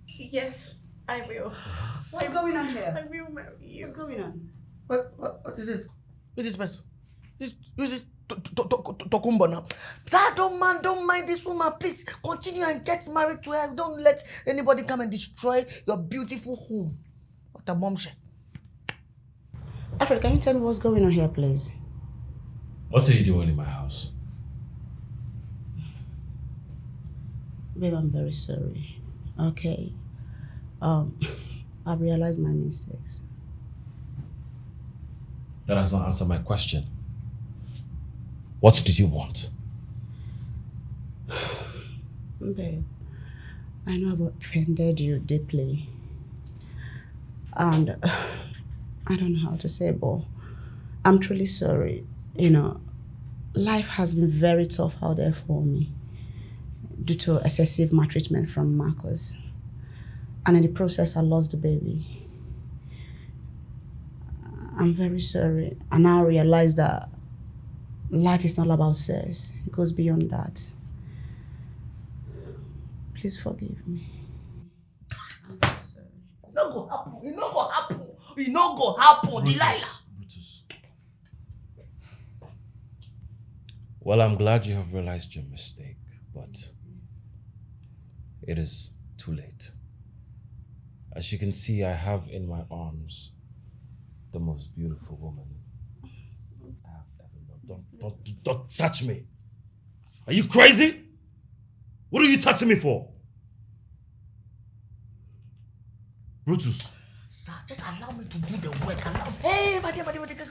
Yes, I will. What's going on here? I will marry you. What's going on? What is this? Who's this person? Who's this Tokumbo now? Sir, don't mind this woman. Please continue and get married to her. Don't let anybody come and destroy your beautiful home. What a bombshell. Alfred, can you tell me what's going on here, please? What are you doing in my house? Babe, I'm very sorry. Okay. I've realized my mistakes. That does not answer my question. What did you want? Babe, I know I've offended you deeply. And I don't know how to say, but I'm truly sorry. You know, life has been very tough out there for me due to excessive maltreatment from Marcus. And in the process, I lost the baby. I'm very sorry. I now realize that life is not about sex. It goes beyond that. Please forgive me. I'm very sorry. It no go happen. It no go happen. It no go happen. Delilah. Brutus. Well, I'm glad you have realized your mistake, but it is too late. As you can see, I have in my arms the most beautiful woman I have ever known. Don't touch me. Are you crazy? What are you touching me for? Brutus. Sir, just allow me to do the work. Hey, madam.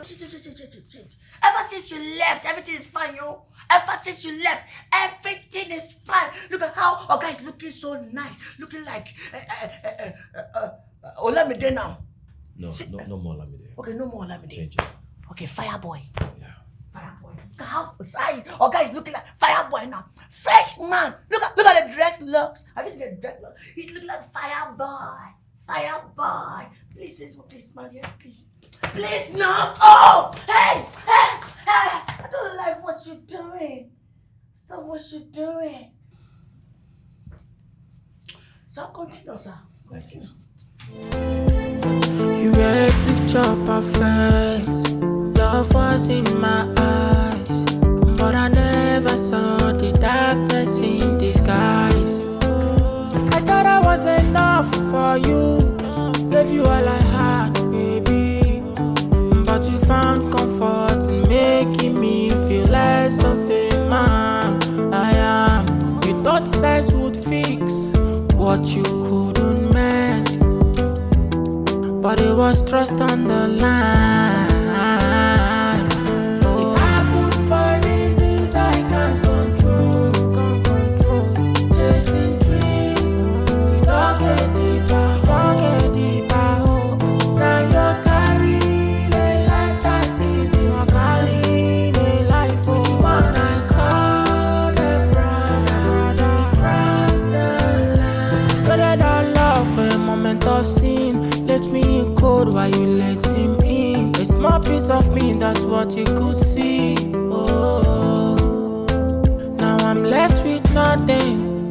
Shit. Ever since you left, everything is fine, yo. Ever since you left, everything is fine. Look at how our guy is looking so nice. Looking like Olamide now. No more Lamide. Okay, no more Olamide. Change it. Okay, Fireboy. Yeah. Fireboy. Look at how size our guy is looking like Fireboy now. Fresh man. Look at the dreadlocks. Have you seen the dreadlocks? He's looking like Fireboy. Fireboy. Please, man, yeah, please. Please, no. Oh, hey. I don't like what you're doing. Stop what you're doing. So continue, sir. Continue. You were a picture perfect. Love was in my eyes, but I never saw the darkness in disguise. I thought I was enough for you, gave you all I had, baby. But you found comfort in making me feel less of a man I am. You thought sex would fix what you couldn't mend, but it was trust on the line. It happened for reasons I can't control. Chasing dreams, don't get deeper. Oh. Now you're carrying a life that is you're carrying a life. Oh, one I call a brother, cross the line. Better than love for a moment of sin. Left me in cold while you let him in. A small piece of me, that's what you could see. Oh, now I'm left with nothing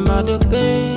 but the pain.